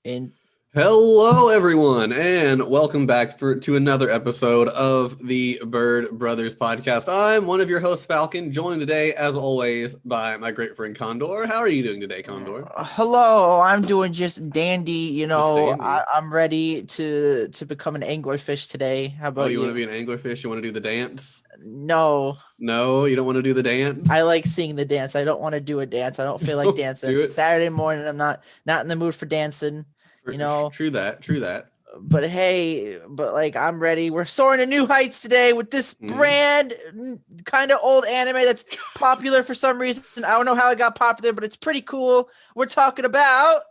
In Hello, everyone, and welcome back to another episode of the Bird Brothers podcast. I'm one of your hosts, Falcon, joined today, as always, by my great friend Condor. How are you doing today, Condor? Hello, I'm doing just dandy. Just dandy. I'm ready to become an anglerfish today. How Oh, about you want you? to be an anglerfish? You want to do the dance? No, No, you don't want to do the dance? I like seeing the dance. I don't want to do a dance. I don't feel like Don't dancing. do it. Saturday morning, I'm not in the mood for dancing. You know, True that. but hey, I'm ready. We're soaring to new heights today with this brand kind of old anime that's popular for some reason. I don't know how it got popular, but it's pretty cool. We're talking about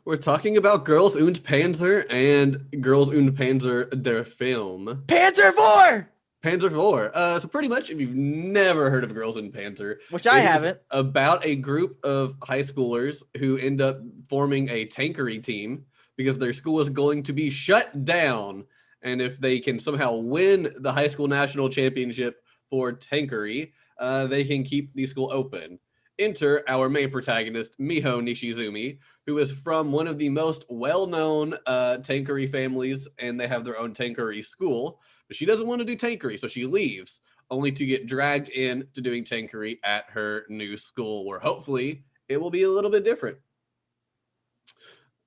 Girls Und Panzer and Girls Und Panzer der Film. Panzer 4! Panzer 4. So pretty much, if you've never heard of Girls in Panzer, Which I haven't, about a group of high schoolers who end up forming a tankery team because their school is going to be shut down. And if they can somehow win the high school national championship for tankery, they can keep the school open. Enter our main protagonist, Miho Nishizumi, who is from one of the most well-known tankery families, and they have their own tankery school. But she doesn't want to do tankery, so she leaves, only to get dragged into doing tankery at her new school, where hopefully it will be a little bit different.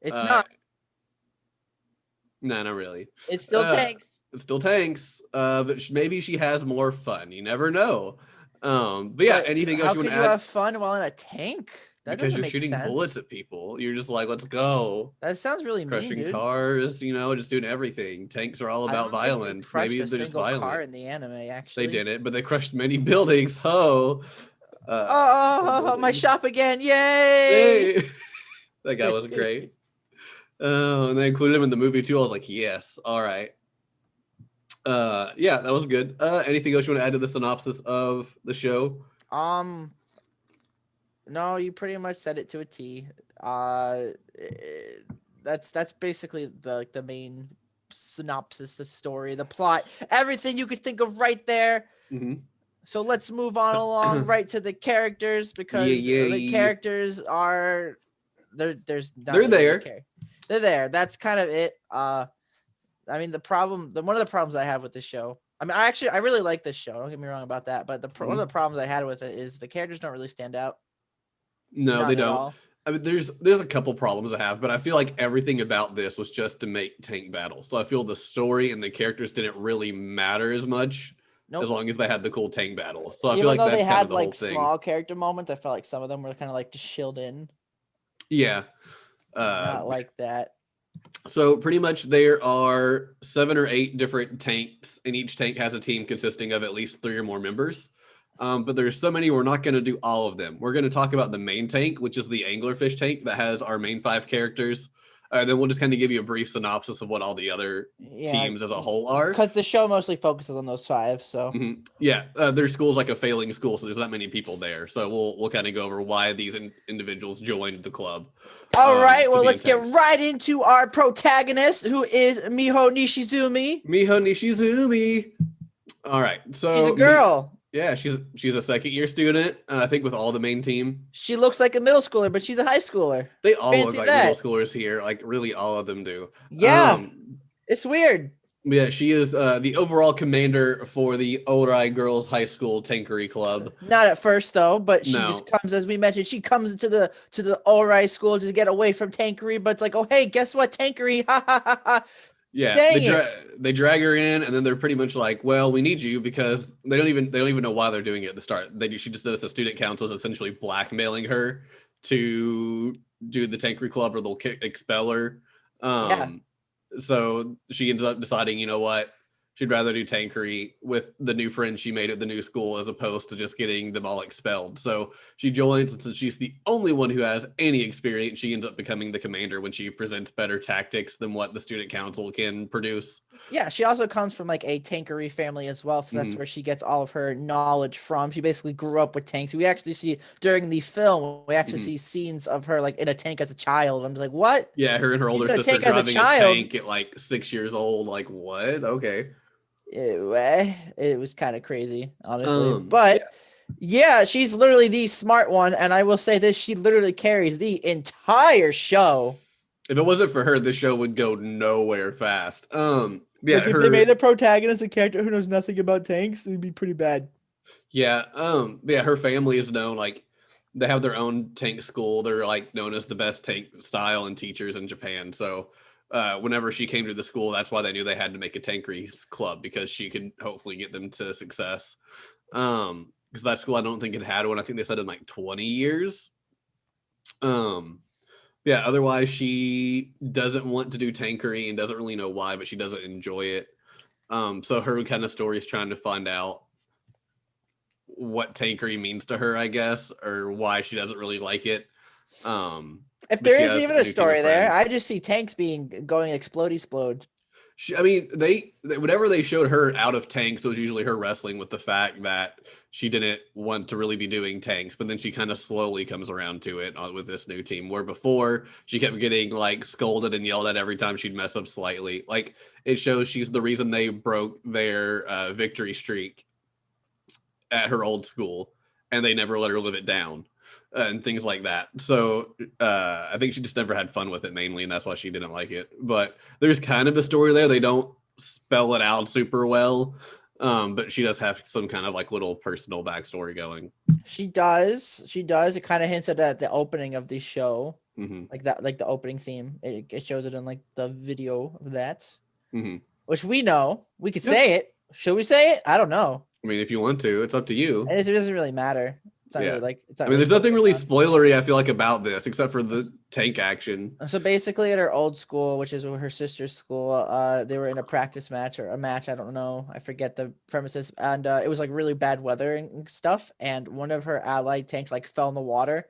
it's not. No, not really. It's still tanks. It's still tanks, but maybe she has more fun. You never know. But yeah, anything else you want to add? How could you have fun while in a tank? That because doesn't you're make shooting sense. bullets at people. You're just like, let's go. That sounds really Crushing mean, dude. cars, just doing everything. Tanks are all about violence. Maybe they're just violent. Car in the anime, actually. They didn't, but they crushed many buildings. My shop again! Yay! That guy was great. And they included him in the movie too. I was like, yes, all right. Yeah, that was good. Anything else you want to add to the synopsis of the show? No, you pretty much said it to a T. That's basically the main synopsis, the story, the plot, everything you could think of right there. Mm-hmm. So let's move on along right to the characters, because the characters are they're there. They're there. That's kind of it. I mean, one of the problems I have with this show. I mean, I really like this show. Don't get me wrong about that. But one of the problems I had with it is the characters don't really stand out. No, they don't. I mean, there's a couple problems I have, but I feel like everything about this was just to make tank battles. So I feel the story and the characters didn't really matter as much, as long as they had the cool tank battles. So I feel like that's kind of the whole thing. Small character moments, I felt like some of them were kind of like just shilled in. Yeah. Not like that. So pretty much there are 7 or 8 different tanks, and each tank has a team consisting of at least 3 or more members. But there's so many, we're not going to do all of them. We're going to talk about the main tank, which is the anglerfish tank that has our main 5 characters. Then we'll just kind of give you a brief synopsis of what all the other teams as a whole are. Because the show mostly focuses on those 5, so. Mm-hmm. Yeah, their school's like a failing school, so there's not many people there. So we'll kind of go over why these individuals joined the club. All right, well, let's get right into our protagonist, who is Miho Nishizumi. Miho Nishizumi. All right, so she's a girl. Yeah, she's a second-year student, I think, with all the main team. She looks like a middle schooler, but she's a high schooler. They all look like middle schoolers here. Like, really, all of them do. Yeah, it's weird. Yeah, she is the overall commander for the Ori Girls High School Tankery Club. Not at first, though, but she just comes, as we mentioned, she comes into the Ori school to get away from Tankery, but it's like, oh, hey, guess what, Tankery? Ha, ha, ha, ha. Yeah, they drag her in, and then they're pretty much like, "Well, we need you," because they don't even know why they're doing it at the start. She just knows the student council is essentially blackmailing her to do the tankery club, or they'll expel her. So she ends up deciding, you know what? She'd rather do tankery with the new friends she made at the new school as opposed to just getting them all expelled. So she joins, and since she's the only one who has any experience, she ends up becoming the commander when she presents better tactics than what the student council can produce. Yeah, she also comes from like a tankery family as well, so that's where she gets all of her knowledge from. She basically grew up with tanks. We actually see during the film, see scenes of her like in a tank as a child. I'm just like, what? Yeah, her and her older sister driving a tank at like 6 years old. Like, what? Okay. It was kind of crazy, honestly. But yeah, she's literally the smart one, and I will say this: she literally carries the entire show. If it wasn't for her, this show would go nowhere fast. Yeah, like if they made the protagonist a character who knows nothing about tanks, it'd be pretty bad. Yeah, yeah, her family is known, like, they have their own tank school. They're like known as the best tank style and teachers in Japan. So whenever she came to the school, that's why they knew they had to make a Tankery club, because she could hopefully get them to success. Because that school, I don't think it had one. I think they said in like 20 years. Yeah, otherwise she doesn't want to do Tankery and doesn't really know why, but she doesn't enjoy it. So her kind of story is trying to find out what Tankery means to her, I guess, or why she doesn't really like it. If there is even a story there, I just see tanks going explode. I mean, they whenever they showed her out of tanks, it was usually her wrestling with the fact that she didn't want to really be doing tanks, but then she kind of slowly comes around to it with this new team, where before she kept getting like scolded and yelled at every time she'd mess up slightly. Like, it shows she's the reason they broke their victory streak at her old school, and they never let her live it down. And things like that. So I think she just never had fun with it mainly, and that's why she didn't like it. But there's kind of a story there. They don't spell it out super well, but she does have some kind of like little personal backstory going. She does. It kind of hints at that the opening of the show, like the opening theme. It shows it in like the video of that, which we know. We could say it. Should we say it? I don't know. I mean, if you want to, it's up to you. And it doesn't really matter. It's not really like. It's not there's nothing really spoilery, I feel like, about this except for the tank action. So basically, at her old school, which is her sister's school, they were in a practice match or a match. I don't know. I forget the premises, and it was like really bad weather and stuff. And one of her allied tanks like fell in the water,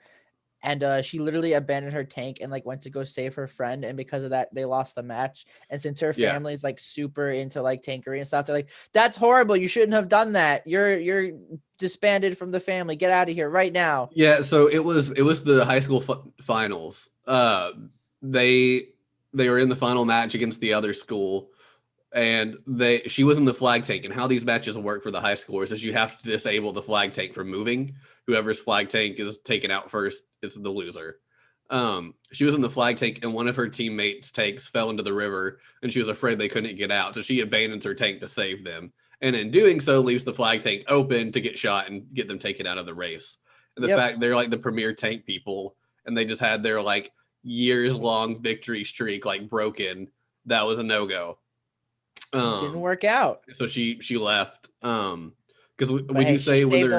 and she literally abandoned her tank and like went to go save her friend. And because of that, they lost the match. And since her family is like super into like tankery and stuff, they're like, "That's horrible. You shouldn't have done that. You're disbanded from the family. Get out of here right now." Yeah, so it was the high school finals. They were in the final match against the other school, and she was in the flag tank. And how these matches work for the high schoolers is you have to disable the flag tank from moving. Whoever's flag tank is taken out first is the loser. She was in the flag tank, and one of her teammates' tanks fell into the river, and she was afraid they couldn't get out, so she abandons her tank to save them. And in doing so, leaves the flag tank open to get shot and get them taken out of the race. And the fact they're like the premier tank people, and they just had their like years-long victory streak like broken, that was a no-go. Didn't work out. So she left. Because when you say when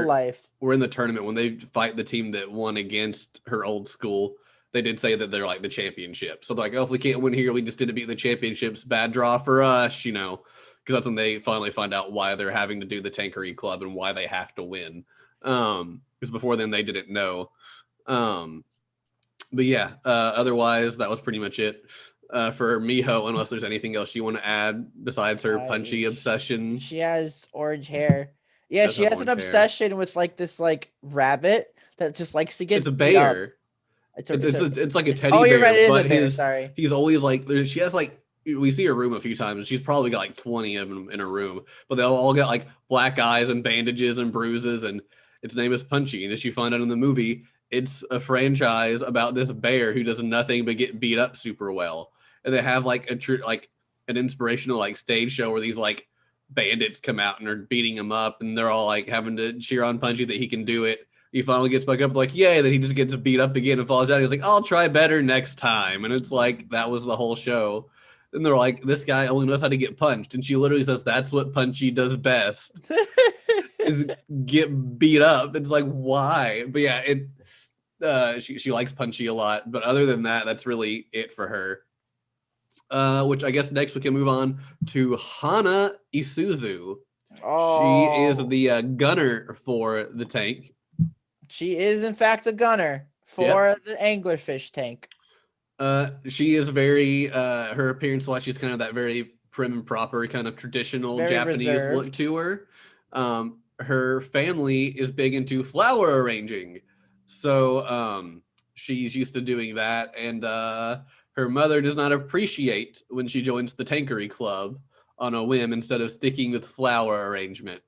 we're in the tournament, when they fight the team that won against her old school, they did say that they're like the championship. So they're like, oh, if we can't win here, we just didn't beat the championships. Bad draw for us, you know. Because that's when they finally find out why they're having to do the Tankery Club and why they have to win. Because before then they didn't know. But yeah, otherwise that was pretty much it for Miho, unless there's anything else you want to add besides her punchy obsession. She has orange hair. Yeah, she has an obsession with like this like rabbit that just likes to get. It's a bear. It's like a teddy bear. Oh, you're right. It is but a bear. Sorry. He's always like, she has like, we see her room a few times. She's probably got like 20 of them in her room, but they'll all got like black eyes and bandages and bruises, and its name is Punchy. And as you find out in the movie, it's a franchise about this bear who does nothing but get beat up super well. And they have like an inspirational like stage show where these like bandits come out and are beating him up, and they're all like having to cheer on Punchy that he can do it. He finally gets back up like, yay, then he just gets beat up again and falls out. He's like, I'll try better next time. And it's like, that was the whole show. And they're like, this guy only knows how to get punched. And she literally says, that's what Punchy does best, is get beat up. It's like, why? But yeah, she likes Punchy a lot. But other than that, that's really it for her. Which I guess next we can move on to Hana Isuzu. Oh. She is the gunner for the tank. She is, in fact, a gunner for the anglerfish tank. She is very, her appearance-wise, she's kind of that very prim and proper, kind of traditional very Japanese reserved look to her. Her family is big into flower arranging. So she's used to doing that, and her mother does not appreciate when she joins the Tankery Club on a whim instead of sticking with flower arrangement.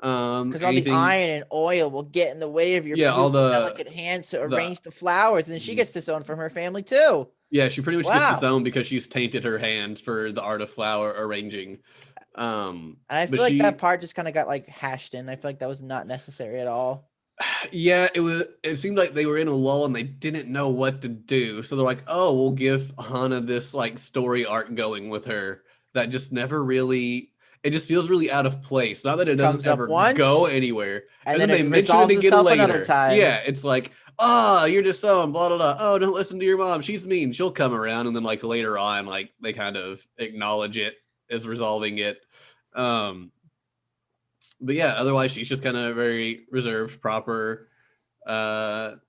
Because all the iron and oil will get in the way of your all the delicate hands to arrange the flowers, and then she gets disowned from her family too. Yeah, she pretty much gets disowned because she's tainted her hands for the art of flower arranging. And I feel like that part just kind of got like hashed in. I feel like that was not necessary at all. Yeah, it seemed like they were in a lull and they didn't know what to do. So they're like, oh, we'll give Hana this like story arc going with her that just never really, it just feels really out of place. Not that it doesn't ever go anywhere. And then they mention it again later. Yeah, it's like, oh, you're disowned, blah, blah, blah. Oh, don't listen to your mom. She's mean. She'll come around. And then like later on, like they kind of acknowledge it as resolving it. But yeah, otherwise she's just kind of very reserved, proper. Anything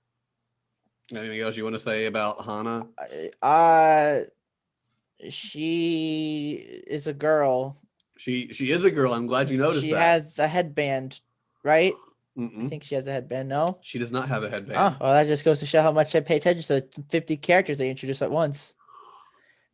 else you want to say about Hana? She is a girl. She is a girl. I'm glad you noticed that. She has a headband, right? I think she has a headband. No, she does not have a headband. Oh, well, that just goes to show how much I pay attention to the 50 characters they introduce at once.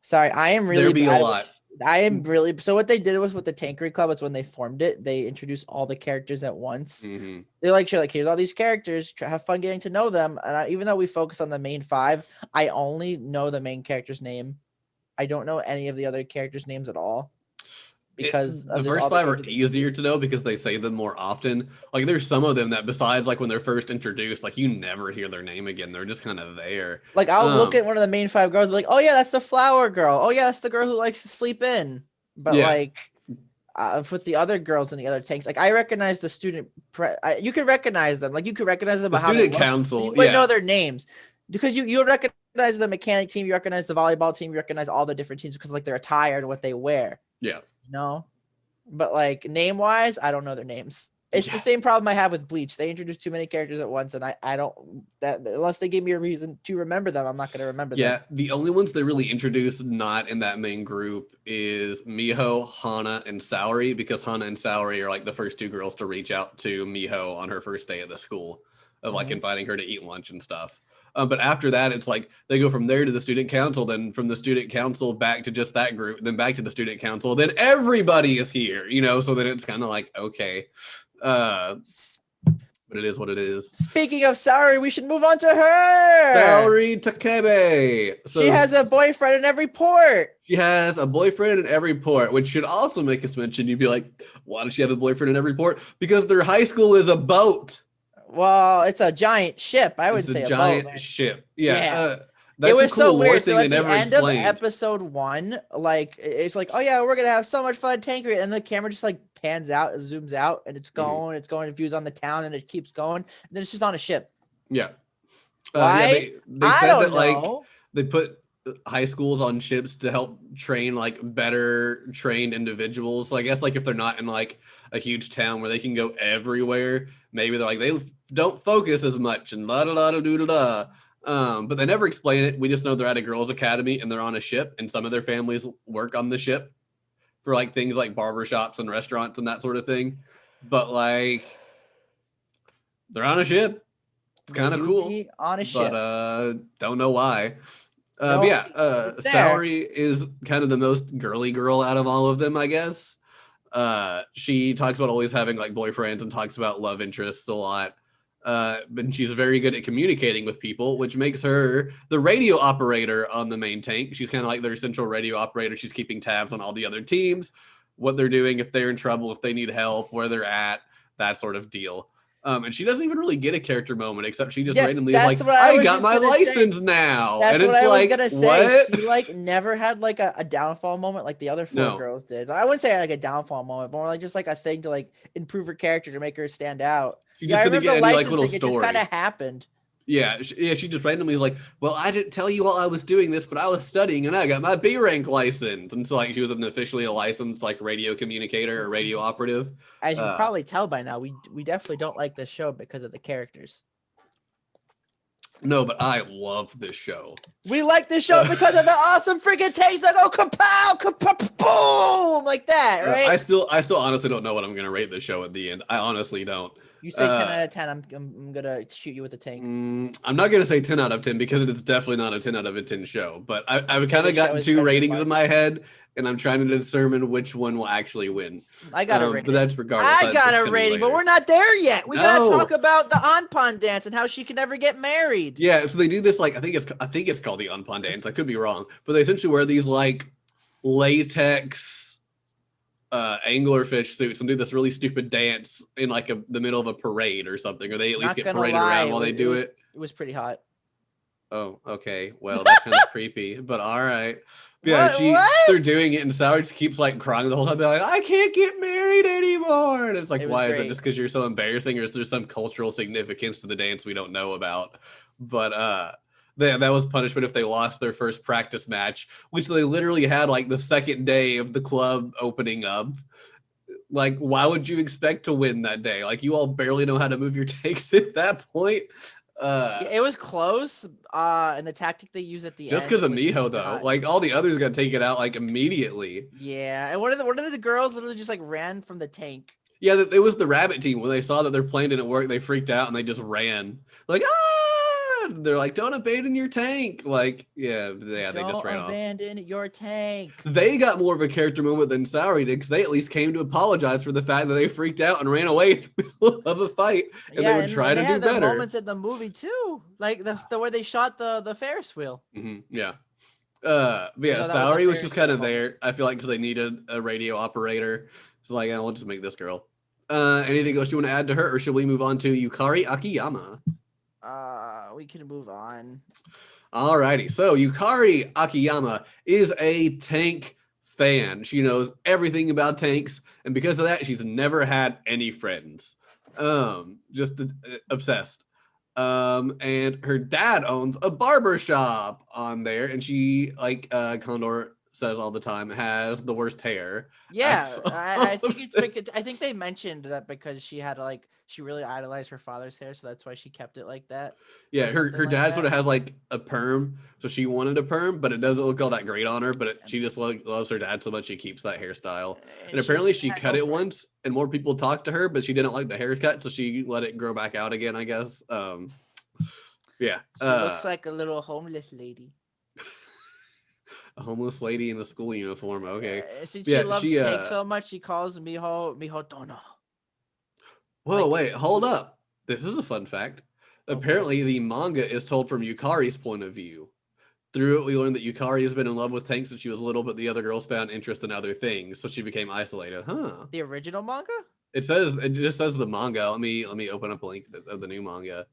Sorry, I am really. There'd be a lot. So what they did was with the Tankery Club was when they formed it, they introduced all the characters at once. They're like, sure, like here's all these characters, have fun getting to know them. And even though we focus on the main 5, I only know the main character's name. I don't know any of the other characters' names at all. Because the first 5 are easier to know because they say them more often. Like there's some of them that besides like when they're first introduced, like you never hear their name again. They're just kind of there. Like I'll look at one of the main 5 girls and be like, oh yeah, that's the flower girl. Oh yeah, that's the girl who likes to sleep in. But like with the other girls in the other tanks, like I recognize the student. You can recognize them. Like you could recognize them by how they look. Council. You would know their names because you'll recognize the mechanic team. You recognize the volleyball team. You recognize all the different teams because like their attire and what they wear. Yeah. No, but like name wise, I don't know their names. It's the same problem I have with Bleach. They introduce too many characters at once, and I don't that unless they give me a reason to remember them, I'm not going to remember them. Yeah, the only ones they really introduce not in that main group is Miho, Hana, and Saori, because Hana and Saori are like the first 2 girls to reach out to Miho on her first day at the school of like inviting her to eat lunch and stuff. But after that, it's like they go from there to the student council, then from the student council back to just that group, then back to the student council, then everybody is here, you know, so then it's kind of like, okay. But it is what it is. Speaking of Saori, we should move on to her. Saori Takebe. So she has a boyfriend in every port. She has a boyfriend in every port, which should also make us mention, you'd be like, why does she have a boyfriend in every port? Because their high school is a boat. Well, it's a giant ship. I would say a giant ship. Yeah. It was so weird. So at the end of episode 1, like it's like, oh yeah, we're gonna have so much fun Tankery, and the camera just like pans out, it zooms out, and it's going to views on the town, and it keeps going, and then it's just on a ship. Yeah. Why? They said that like they put high schools on ships to help train like better trained individuals. So I guess like if they're not in like a huge town where they can go everywhere, maybe they're like they don't focus as much and la da da da da da. But they never explain it. We just know they're at a girls' academy and they're on a ship, and some of their families work on the ship for like things like barbershops and restaurants and that sort of thing. But like they're on a ship. It's kind of cool. On a ship. But don't know why. But yeah, Saori is kind of the most girly girl out of all of them, I guess. She talks about always having like boyfriends and talks about love interests a lot. But she's very good at communicating with people, which makes her the radio operator on the main tank. She's kind of like their central radio operator. She's keeping tabs on all the other teams, what they're doing, if they're in trouble, if they need help, where they're at, that sort of deal. And she doesn't even really get a character moment, except she just randomly is like, I got my license now. That's and it's what I like, was gonna say. She like never had like a downfall moment like the other 4 girls did. I wouldn't say like a downfall moment, but more like just like a thing to like improve her character to make her stand out. She just didn't get any like little story. It just kind of happened. Yeah, she just randomly is like, well, I didn't tell you while I was doing this, but I was studying and I got my B rank license. And so like she was officially a licensed like radio communicator or radio operative. As you can probably tell by now, we definitely don't like this show because of the characters. No, but I love this show. We like this show because of the awesome freaking takes that go kapow, kapow, boom, like that, right? I still honestly don't know what I'm gonna rate this show at the end. I honestly don't. You say 10 out of 10, I'm gonna shoot you with a tank. I'm not gonna say 10 out of 10 because it is definitely not a 10 out of a 10 show. But I've kind of gotten 2 ratings in my head, and I'm trying to determine which one will actually win. I got a rating. But that's regardless. I got a rating, but we're not there yet. We gotta talk about the Anpan dance and how she can never get married. Yeah, so they do this like I think it's called the Unpan dance. I could be wrong, but they essentially wear these like latex anglerfish suits and do this really stupid dance in like the middle of a parade or something, or they at least get paraded around while they do it. It was pretty hot. Oh, okay. Well, that's kind of creepy, but all right. But yeah, they're doing it, and Saori just keeps like crying the whole time. They're like, I can't get married anymore. And it's like, why is it just because you're so embarrassing, or is there some cultural significance to the dance we don't know about? But that was punishment if they lost their first practice match, which they literally had like the second day of the club opening up. Like, why would you expect to win that day? Like, you all barely know how to move your tanks at that point. It was close, and the tactic they used at the end. Just because of Miho, though, like all the others got to take it out like immediately. Yeah, and one of the girls literally just like ran from the tank. Yeah, it was the rabbit team. When they saw that their plan didn't work, they freaked out and they just ran. Like, they're like, don't abandon your tank. Like, they just ran off. Don't abandon your tank. They got more of a character moment than Saori did, because they at least came to apologize for the fact that they freaked out and ran away in the middle of a fight, and they would try to do better. Moments in the movie too, like the where they shot the Ferris wheel. Mm-hmm. Yeah. Saori was just kind of there. I feel like because they needed a radio operator, so like, we'll just make this girl. Anything else you want to add to her, or should we move on to Yukari Akiyama? We can move on. Alrighty, so Yukari Akiyama is a tank fan. She knows everything about tanks, and because of that, she's never had any friends. Just obsessed. And her dad owns a barber shop on there, and she, like Condor says all the time, has the worst hair. Yeah, I think it's because I think they mentioned that because she had she really idolized her father's hair, so that's why she kept it like that. Yeah, her dad sort of has like a perm, so she wanted a perm, but it doesn't look all that great on her. But she just loves her dad so much she keeps that hairstyle. And apparently she cut it once, and more people talked to her, but she didn't like the haircut, so she let it grow back out again, I guess. Yeah, she looks like a little homeless lady. A homeless lady in a school uniform. Okay. Since she loves tank so much, she calls Miho Dono. Whoa, wait, hold up. This is a fun fact. Apparently, the manga is told from Yukari's point of view. Through it, we learned that Yukari has been in love with tanks since she was little, but the other girls found interest in other things, so she became isolated. Huh. The original manga? It just says the manga. Let me open up a link of the new manga.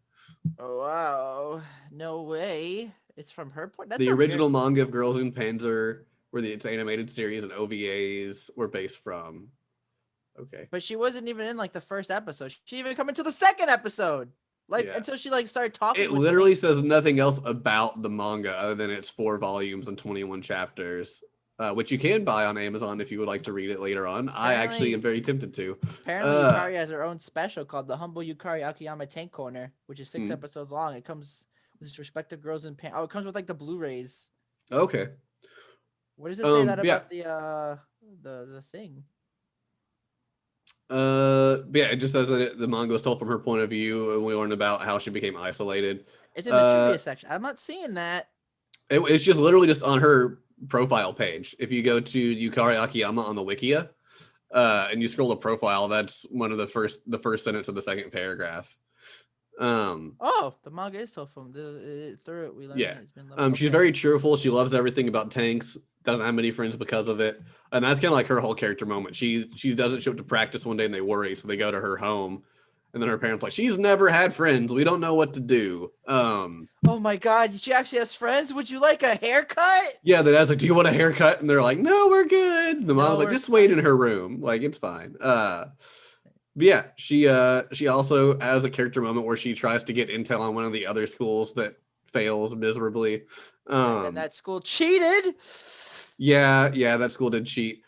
Oh, wow. No way. It's from her point. That's the original manga of Girls in Panzer, where its animated series and OVAs were based from. Okay. But she wasn't even in like the first episode. She didn't even come into the second episode. Until she started talking. It literally says nothing else about the manga other than it's 4 volumes and 21 chapters, which you can buy on Amazon if you would like to read it later on. I actually am very tempted to. Apparently, Yukari has her own special called the Humble Yukari Akiyama Tank Corner, which is 6 episodes long. It comes with its respective girls in it comes with like the Blu-rays. Okay. What does it say about the thing? It just says that the manga was told from her point of view, and we learned about how she became isolated. It's in the trivia section. I'm not seeing that. It's just literally just on her profile page. If you go to Yukari Akiyama on the Wikia, and you scroll to profile, that's one of the first sentence of the second paragraph. The manga is told from through it. We learned it's been she's very cheerful. She loves everything about tanks. Doesn't have many friends because of it, and that's kind of like her whole character moment. She doesn't show up to practice one day and they worry, so they go to her home, and then her parents like, she's never had friends. We don't know what to do. Oh my god, she actually has friends. Would you like a haircut? Yeah, the dad's like, do you want a haircut? And they're like, no, we're good. The mom's like, just wait in her room, like it's fine. But yeah, she also has a character moment where she tries to get intel on one of the other schools that fails miserably. And that school cheated. Yeah, that school did cheat.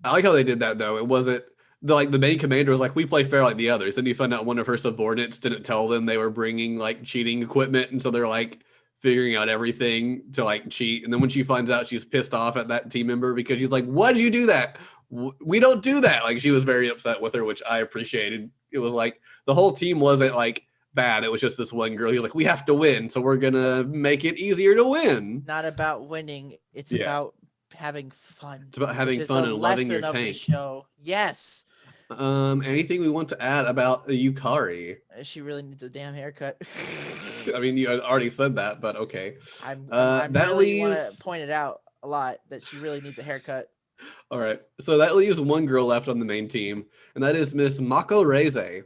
I like how they did that though. It wasn't the main commander was like, we play fair like the others. Then you find out one of her subordinates didn't tell them they were bringing like cheating equipment, and so they're like figuring out everything to like cheat. And then when she finds out, she's pissed off at that team member because she's like, why did you do that? We don't do that. Like, she was very upset with her, which I appreciated. It was like the whole team wasn't like bad. It was just this one girl. He was like, we have to win, so we're gonna make it easier to win. Not about winning. It's about having fun. It's about having fun and loving your tank. Show. Yes. Anything we want to add about Yukari? She really needs a damn haircut. I mean, you had already said that, but okay. I really want to point it out a lot that she really needs a haircut. All right, so that leaves one girl left on the main team, and that is Miss Mako Reize.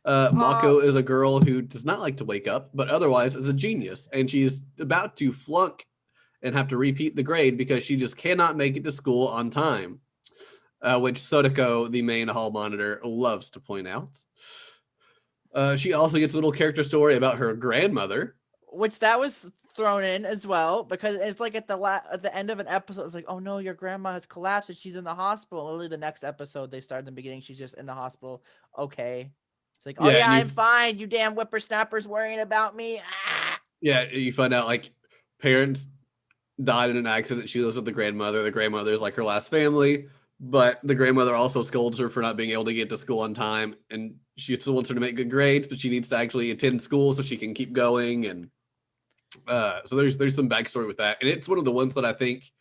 Mako is a girl who does not like to wake up, but otherwise is a genius, and she's about to flunk and have to repeat the grade because she just cannot make it to school on time, which Sodako, the main hall monitor, loves to point out. She also gets a little character story about her grandmother, which that was thrown in as well, because it's like at the end of an episode, it's like, oh no, your grandma has collapsed and she's in the hospital. Literally the next episode, they start in the beginning, she's just in the hospital. Okay. It's like, oh yeah, I'm fine. You damn whippersnappers worrying about me. Ah! Yeah, you find out like parents died in an accident. She lives with the grandmother. The grandmother is like her last family, but the grandmother also scolds her for not being able to get to school on time, and she still wants her to make good grades, but she needs to actually attend school so she can keep going. And so there's some backstory with that, and it's one of the ones that I think,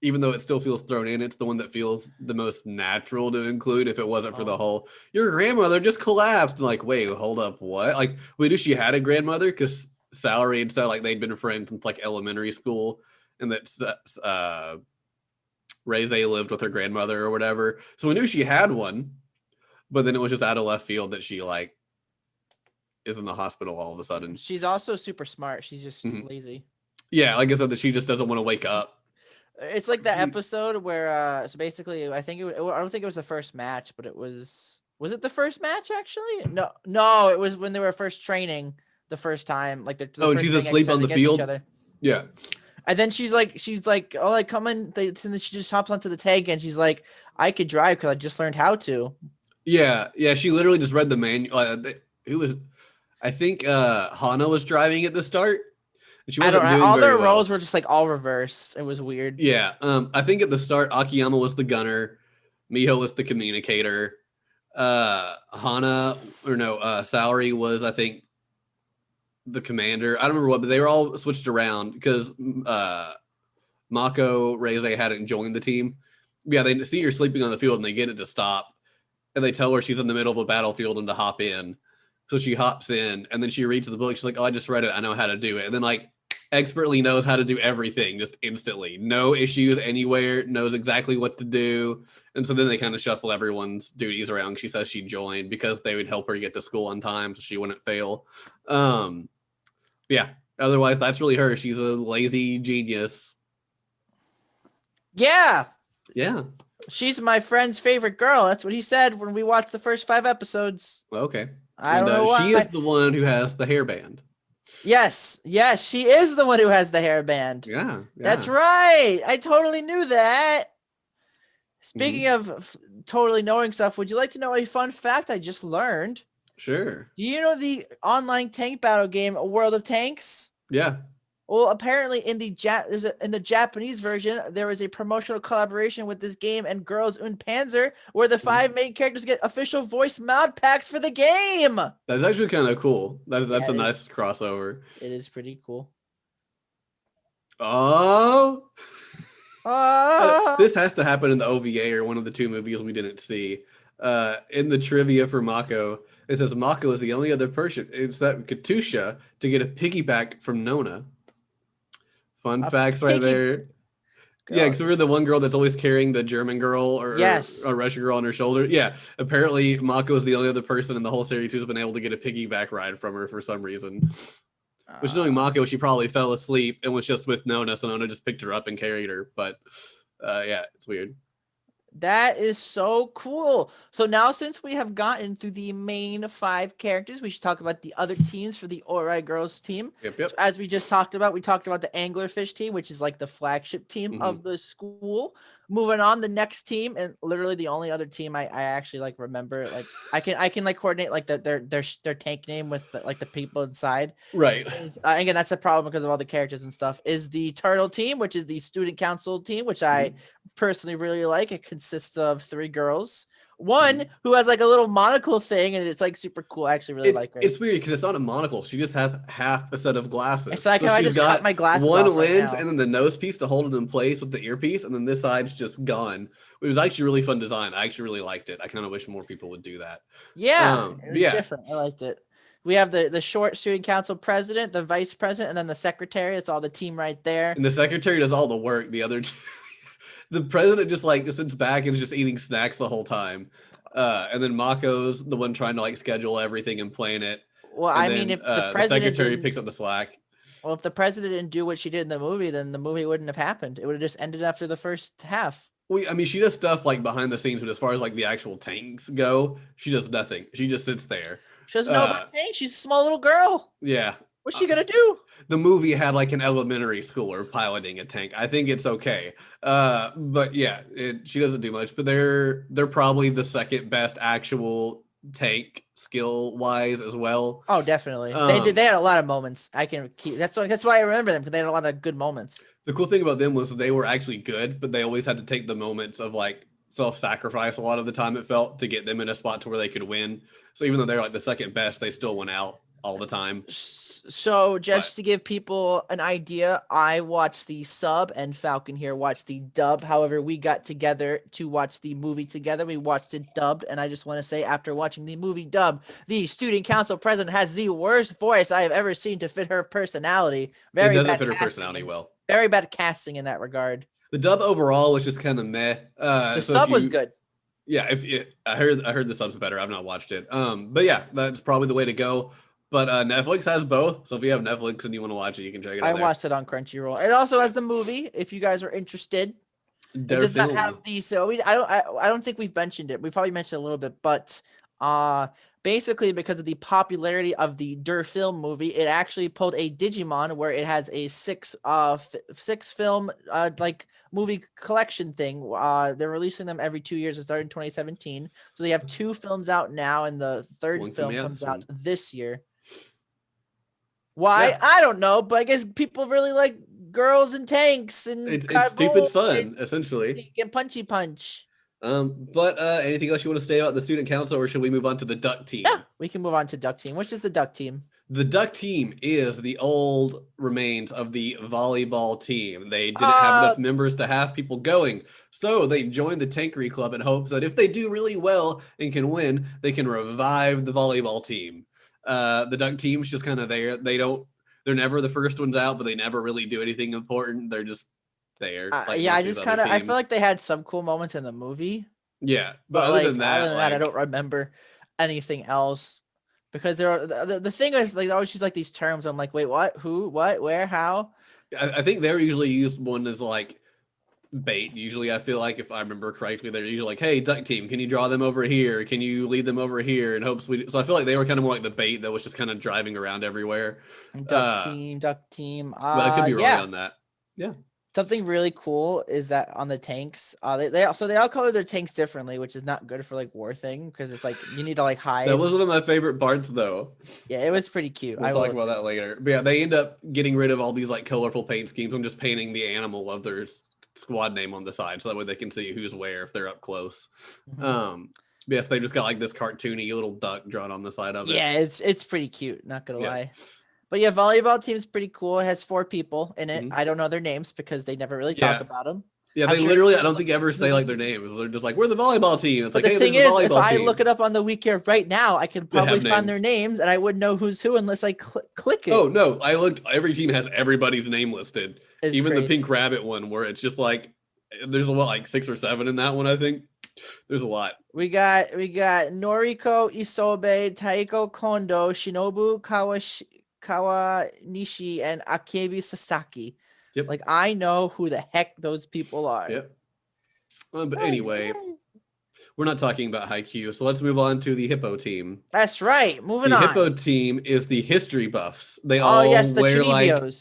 even though it still feels thrown in, it's the one that feels the most natural to include. If it wasn't for the whole, your grandmother just collapsed. Like, wait, hold up, what? Like, we knew she had a grandmother because Salary had said like they'd been friends since like elementary school, and that Reize lived with her grandmother or whatever. So we knew she had one, but then it was just out of left field that she like is in the hospital all of a sudden. She's also super smart. She's just lazy. Yeah, like I said, that she just doesn't want to wake up. It's like the episode where so basically I don't think it was the first match, but it was it the first match actually? No, it was when they were first training the first time, like and she's asleep on the field. Yeah. And then she's like, oh, like come in. And then she just hops onto the tank and she's like, I could drive because I just learned how to. Yeah. She literally just read the manual. I think Hana was driving at the start. She wasn't doing all their very well. roles were just like all reversed. It was weird. Yeah. I think at the start, Akiyama was the gunner, Miho was the communicator, Salary was, I think, the commander. I don't remember what, but they were all switched around because Mako Reize hadn't joined the team. Yeah, they see her sleeping on the field and they get it to stop, and they tell her she's in the middle of a battlefield and to hop in. So she hops in, and then she reads the book. She's like, oh, I just read it. I know how to do it. And then like expertly knows how to do everything just instantly. No issues anywhere, knows exactly what to do. And so then they kind of shuffle everyone's duties around. She says she joined because they would help her get to school on time so she wouldn't fail. Yeah, otherwise that's really her. She's a lazy genius. Yeah. She's my friend's favorite girl. That's what he said when we watched the first 5 episodes. Okay. I don't know why. She is the one who has the hairband. Yes, she is the one who has the hairband. Yeah. That's right. I totally knew that. Speaking of totally knowing stuff, would you like to know a fun fact I just learned? Sure. Do you know the online tank battle game, World of Tanks? Yeah. Well, apparently in the Japanese version, there is a promotional collaboration with this game and Girls Und Panzer, where the 5 main characters get official voice mod packs for the game. That's actually kind of cool. That's a nice crossover. It is pretty cool. Oh. This has to happen in the OVA or one of the 2 movies we didn't see. In the trivia for Mako, it says Mako is the only other person except Katusha to get a piggyback from Nona. Fun facts right there. Yeah, because we're the one girl that's always carrying the German girl or a Russian girl on her shoulder. Yeah, apparently Mako is the only other person in the whole series who's been able to get a piggyback ride from her for some reason. Which, knowing Mako, she probably fell asleep and was just with Nona, so Nona just picked her up and carried her. But yeah, it's weird. That is so cool. So now, since we have gotten through the main 5 characters, we should talk about the other teams for the Ori Girls team. Yep. So as we just talked about, we talked about the Anglerfish team, which is like the flagship team of the school. Moving on, the next team, and literally the only other team I actually like remember, like I can like coordinate like their tank name with the people inside. Right. Again, that's a problem because of all the characters and stuff. Is the Turtle team, which is the student council team, which I personally really like. It consists of 3 girls. One who has like a little monocle thing, and it's like super cool. I actually really like her. It's weird because it's not a monocle. She just has half a set of glasses. It's like how I just cut my glasses one off lens right and then the nose piece to hold it in place with the earpiece, and then this side's just gone. It was actually really fun design. I actually really liked it. I kind of wish more people would do that. Yeah, it was different. I liked it. We have the short student council president, the vice president, and then the secretary. It's all the team right there. And the secretary does all the work. The other two, the president just sits back and is just eating snacks the whole time. And then Mako's the one trying to like schedule everything and plan it. Well, and I mean, if the president secretary picks up the slack. Well, if the president didn't do what she did in the movie, then the movie wouldn't have happened. It would have just ended after the first half. I mean, she does stuff like behind the scenes, but as far as like the actual tanks go, she does nothing. She just sits there. She doesn't know about tanks. She's a small little girl. Yeah. What's she gonna do? The movie had like an elementary schooler piloting a tank. I think it's okay. But yeah, she doesn't do much. But they're probably the second best actual tank skill wise as well. Oh, definitely. They had a lot of moments. That's why I remember them, because they had a lot of good moments. The cool thing about them was that they were actually good, but they always had to take the moments of like self-sacrifice a lot of the time, it felt, to get them in a spot to where they could win. So even though they're like the second best, they still went out all the time. So just to give people an idea, I watched the sub and Falcon here watched the dub. However, we got together to watch the movie together. We watched it dubbed, and I just want to say, after watching the movie dub, the student council president has the worst voice I have ever seen to fit her personality. It doesn't fit her personality well. Very bad casting in that regard. The dub overall was just kind of meh. The sub was good. Yeah, I heard the sub's better. I've not watched it. But yeah, that's probably the way to go. But Netflix has both, so if you have Netflix and you want to watch it, you can check it out. I watched it on Crunchyroll. It also has the movie, if you guys are interested. It does not have the I don't think we've mentioned it. We probably mentioned it a little bit, but basically because of the popularity of the Der Film movie, it actually pulled a Digimon where it has a six film like movie collection thing. They're releasing them every 2 years. It started in 2017, so they have 2 films out now, and the third film comes out this year. Why? Yeah. I don't know, but I guess people really like girls and tanks, and it's stupid fun, essentially. And punchy punch. But anything else you want to say about the student council, or should we move on to the duck team? Yeah, we can move on to duck team. Which is the duck team? The duck team is the old remains of the volleyball team. They didn't have enough members to have people going, so they joined the Tankery club in hopes that if they do really well and can win, they can revive the volleyball team. The duck team's just kind of there. They're never the first ones out, but they never really do anything important. They're just there. I feel like they had some cool moments in the movie. Yeah, but other than that, I don't remember anything else, because the thing is, like, I always use like these terms. I'm like, wait, what? Who? What? Where? How? I think they're usually used one as like bait. Usually, I feel like, if I remember correctly, they're usually like, hey, duck team, can you draw them over here? Can you lead them over here? In hopes so I feel like they were kind of more like the bait that was just kind of driving around everywhere. Duck team. But I could be wrong on that. Yeah. Something really cool is that on the tanks, they all color their tanks differently, which is not good for like war thing, because it's like you need to like hide. That was one of my favorite parts, though. Yeah, it was pretty cute. We'll talk about that later. But yeah, they end up getting rid of all these like colorful paint schemes and just painting the animal of their squad name on the side, so that way they can see who's where if they're up close. Mm-hmm. Yes, they just got like this cartoony little duck drawn on the side of it. Yeah, it's pretty cute. Not gonna lie. But yeah, volleyball team's pretty cool. It has 4 people in it. Mm-hmm. I don't know their names because they never really talk about them. Yeah, they literally, I don't think ever say like their names. They're just like, we're the volleyball team. It's but like, the thing is, if I look it up on the wiki right now, I could probably find their names, and I wouldn't know who's who unless I click it. Oh no, I looked. Every team has everybody's name listed. Even the Pink Rabbit one, where it's just like, there's like 6 or 7 in that one. I think there's a lot. We got Noriko Isobe, Taiko Kondo, Shinobu Kawanishi, and Akebi Sasaki. Yep. Like, I know who the heck those people are. Yep. But anyway, we're not talking about Haikyuu, so let's move on to the Hippo team. That's right. Moving on. The Hippo team is the history buffs. They all wear like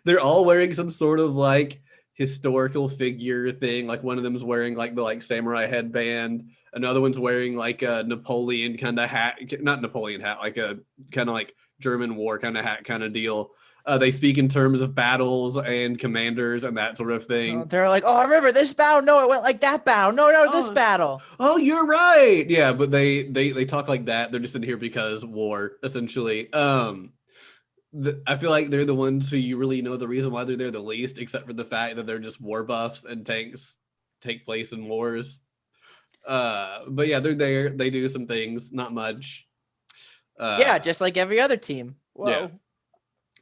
they're all wearing some sort of like historical figure thing. Like one of them's wearing like the samurai headband. Another one's wearing like a Napoleon kind of hat, not Napoleon hat, like a kind of like German war kind of hat kind of deal. They speak in terms of battles and commanders and that sort of thing. They're like, oh, I remember this battle. No, it went like that battle. No, this battle. Oh, you're right. Yeah, but they talk like that. They're just in here because war, essentially. I feel like they're the ones who you really know the reason why they're there the least, except for the fact that they're just war buffs and tanks take place in wars. But yeah, they're there. They do some things, not much. Yeah, just like every other team. Whoa. Yeah.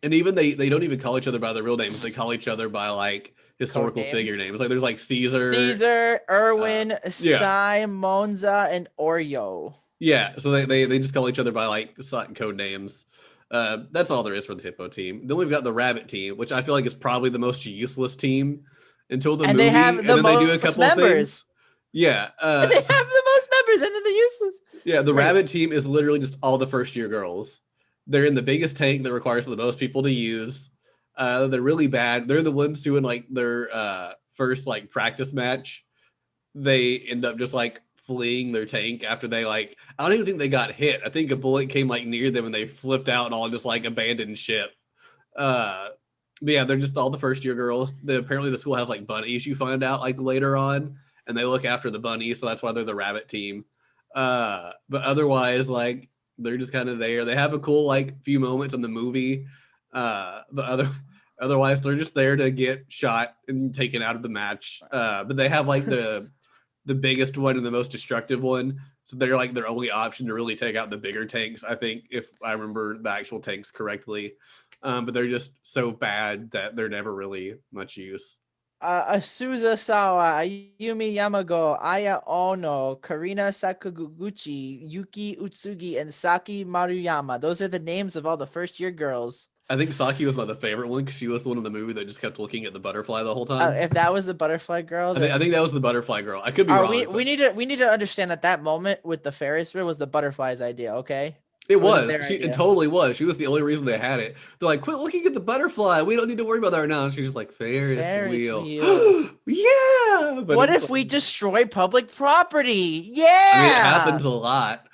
And even they don't even call each other by their real names. They call each other by like historical figure names. Like there's like Caesar, Erwin, Sai, Monza, and Oreo. Yeah, so they just call each other by like code names. That's all there is for the Hippo team. Then we've got the Rabbit team, which I feel like is probably the most useless team until the movie. They have the most they do a couple members. Things. Yeah. And they have the most members, and then the useless. Yeah, the Rabbit team is literally just all the first year girls. They're in the biggest tank that requires the most people to use. They're really bad. They're the ones who in like their first like practice match, they end up just like fleeing their tank after they like, I don't even think they got hit. I think a bullet came like near them and they flipped out and all just like abandoned ship. But yeah, they're just all the first year girls. Apparently the school has like bunnies you find out like later on, and they look after the bunnies, so that's why they're the Rabbit team. But otherwise, like they're just kind of there. They have a cool like few moments in the movie. But otherwise they're just there to get shot and taken out of the match. But they have like the biggest one and the most destructive one. So they're like their only option to really take out the bigger tanks, I think, if I remember the actual tanks correctly. But they're just so bad that they're never really much use. Asuza Sawa, Ayumi Yamago, Aya Ono, Karina Sakaguchi, Yuki Utsugi, and Saki Maruyama. Those are the names of all the first year girls. I think Saki was my favorite one because she was the one in the movie that just kept looking at the butterfly the whole time. If that was the butterfly girl, I think that was the butterfly girl. I could be wrong. We need to understand that moment with the Ferris wheel was the butterfly's idea. Okay. It was. It totally was. She was the only reason they had it. They're like, quit looking at the butterfly. We don't need to worry about that right now. And she's just like, Ferris wheel. Yeah. But what if we destroy public property? Yeah. I mean, it happens a lot.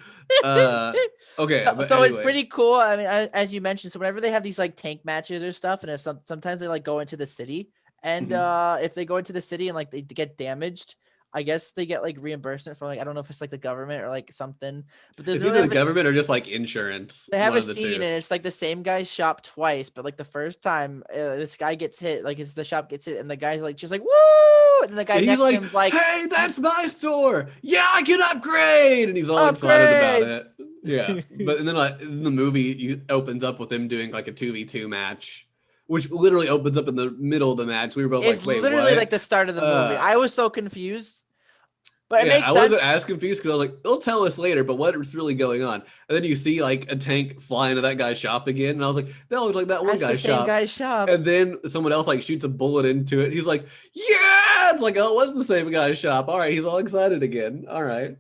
Okay. So anyway. It's pretty cool. I mean, as you mentioned, so whenever they have these like tank matches or stuff, and if sometimes they like go into the city, and if they go into the city and like they get damaged, I guess they get like reimbursement from like, I don't know if it's like the government or like something, but it's either the government or just like insurance. They have a scene and it's like the same guy's shop twice, but like the first time this guy gets hit, like the shop gets hit and the guy's like, just like, woo! And the guy next to him's like, hey, that's my store. Yeah, I can upgrade. And he's all excited about it. Yeah. But and then like in the movie opens up with him doing like a 2v2 match, which literally opens up in the middle of the match. We were both like, wait, literally what? Like the start of the movie. I was so confused. But it makes sense. I wasn't as confused because I was like, they'll tell us later, but what's really going on? And then you see like a tank fly into that guy's shop again. And I was like, that looks like that one guy's shop. Same guy's shop. And then someone else like shoots a bullet into it. He's like, yeah! It's like, oh, it wasn't the same guy's shop. All right, he's all excited again. All right.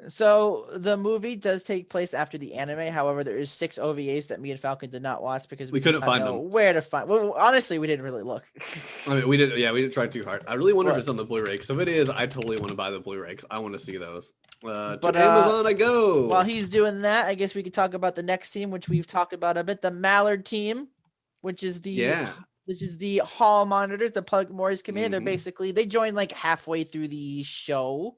So the movie does take place after the anime. However, there is 6 OVAs that me and Falcon did not watch because we couldn't find them. Where to find? Well, honestly, we didn't really look. I mean, we didn't try too hard. I really wonder if it's on the Blu-ray. Because if it is, I totally want to buy the Blu-ray because I want to see those. To Amazon I go. While he's doing that, I guess we could talk about the next team, which we've talked about a bit. The Mallard team, which is the hall monitors, the Public Morris Committee. They're basically they joined like halfway through the show.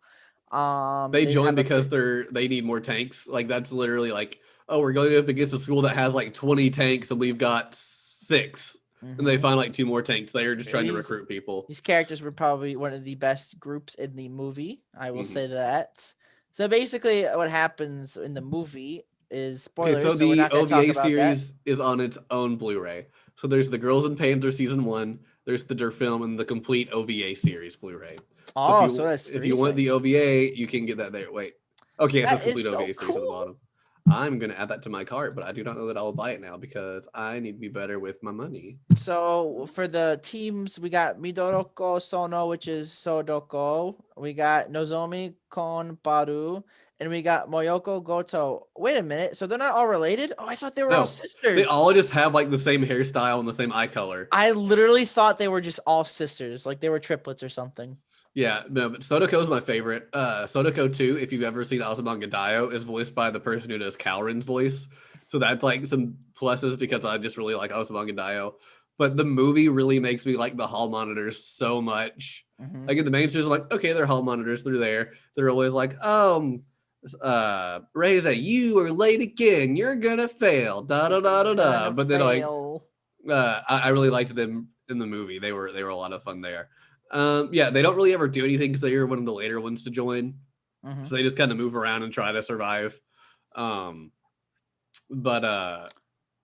They joined because they need more tanks. Like that's literally like, oh, we're going up against a school that has like 20 tanks and we've got 6. And they find like 2 more tanks. They're just trying to recruit people. These characters were probably one of the best groups in the movie. I will say that. So basically what happens in the movie is spoilers. Okay, so the OVA series is on its own Blu-ray. So there's the Girls in Panzer season 1, there's the Der Film, and the complete OVA series Blu-ray. Oh, so that's if you want the OVA, you can get that there. Wait. Okay, it says complete OVA series at the bottom. I'm going to add that to my cart, but I do not know that I will buy it now because I need to be better with my money. So for the teams, we got Midoroko Sono, which is Sodoko. We got Nozomi Konbaru. And we got Moyoko Goto. Wait a minute. So they're not all related? Oh, I thought they were all sisters. They all just have like the same hairstyle and the same eye color. I literally thought they were just all sisters. Like they were triplets or something. Yeah, no, but Sodoko is my favorite. Sodoko 2, if you've ever seen Azumanga Daioh, is voiced by the person who does Kalrin's voice. So that's like some pluses because I just really like Osumanga Daioh. But the movie really makes me like the hall monitors so much. Like in the main series, I'm like, okay, they're hall monitors, they're there. They're always like, Reza, you are late again. You're gonna fail. Da da da da da. But then like I really liked them in the movie. They were a lot of fun there. Yeah, they don't really ever do anything because they're one of the later ones to join. So they just kind of move around and try to survive. But yeah,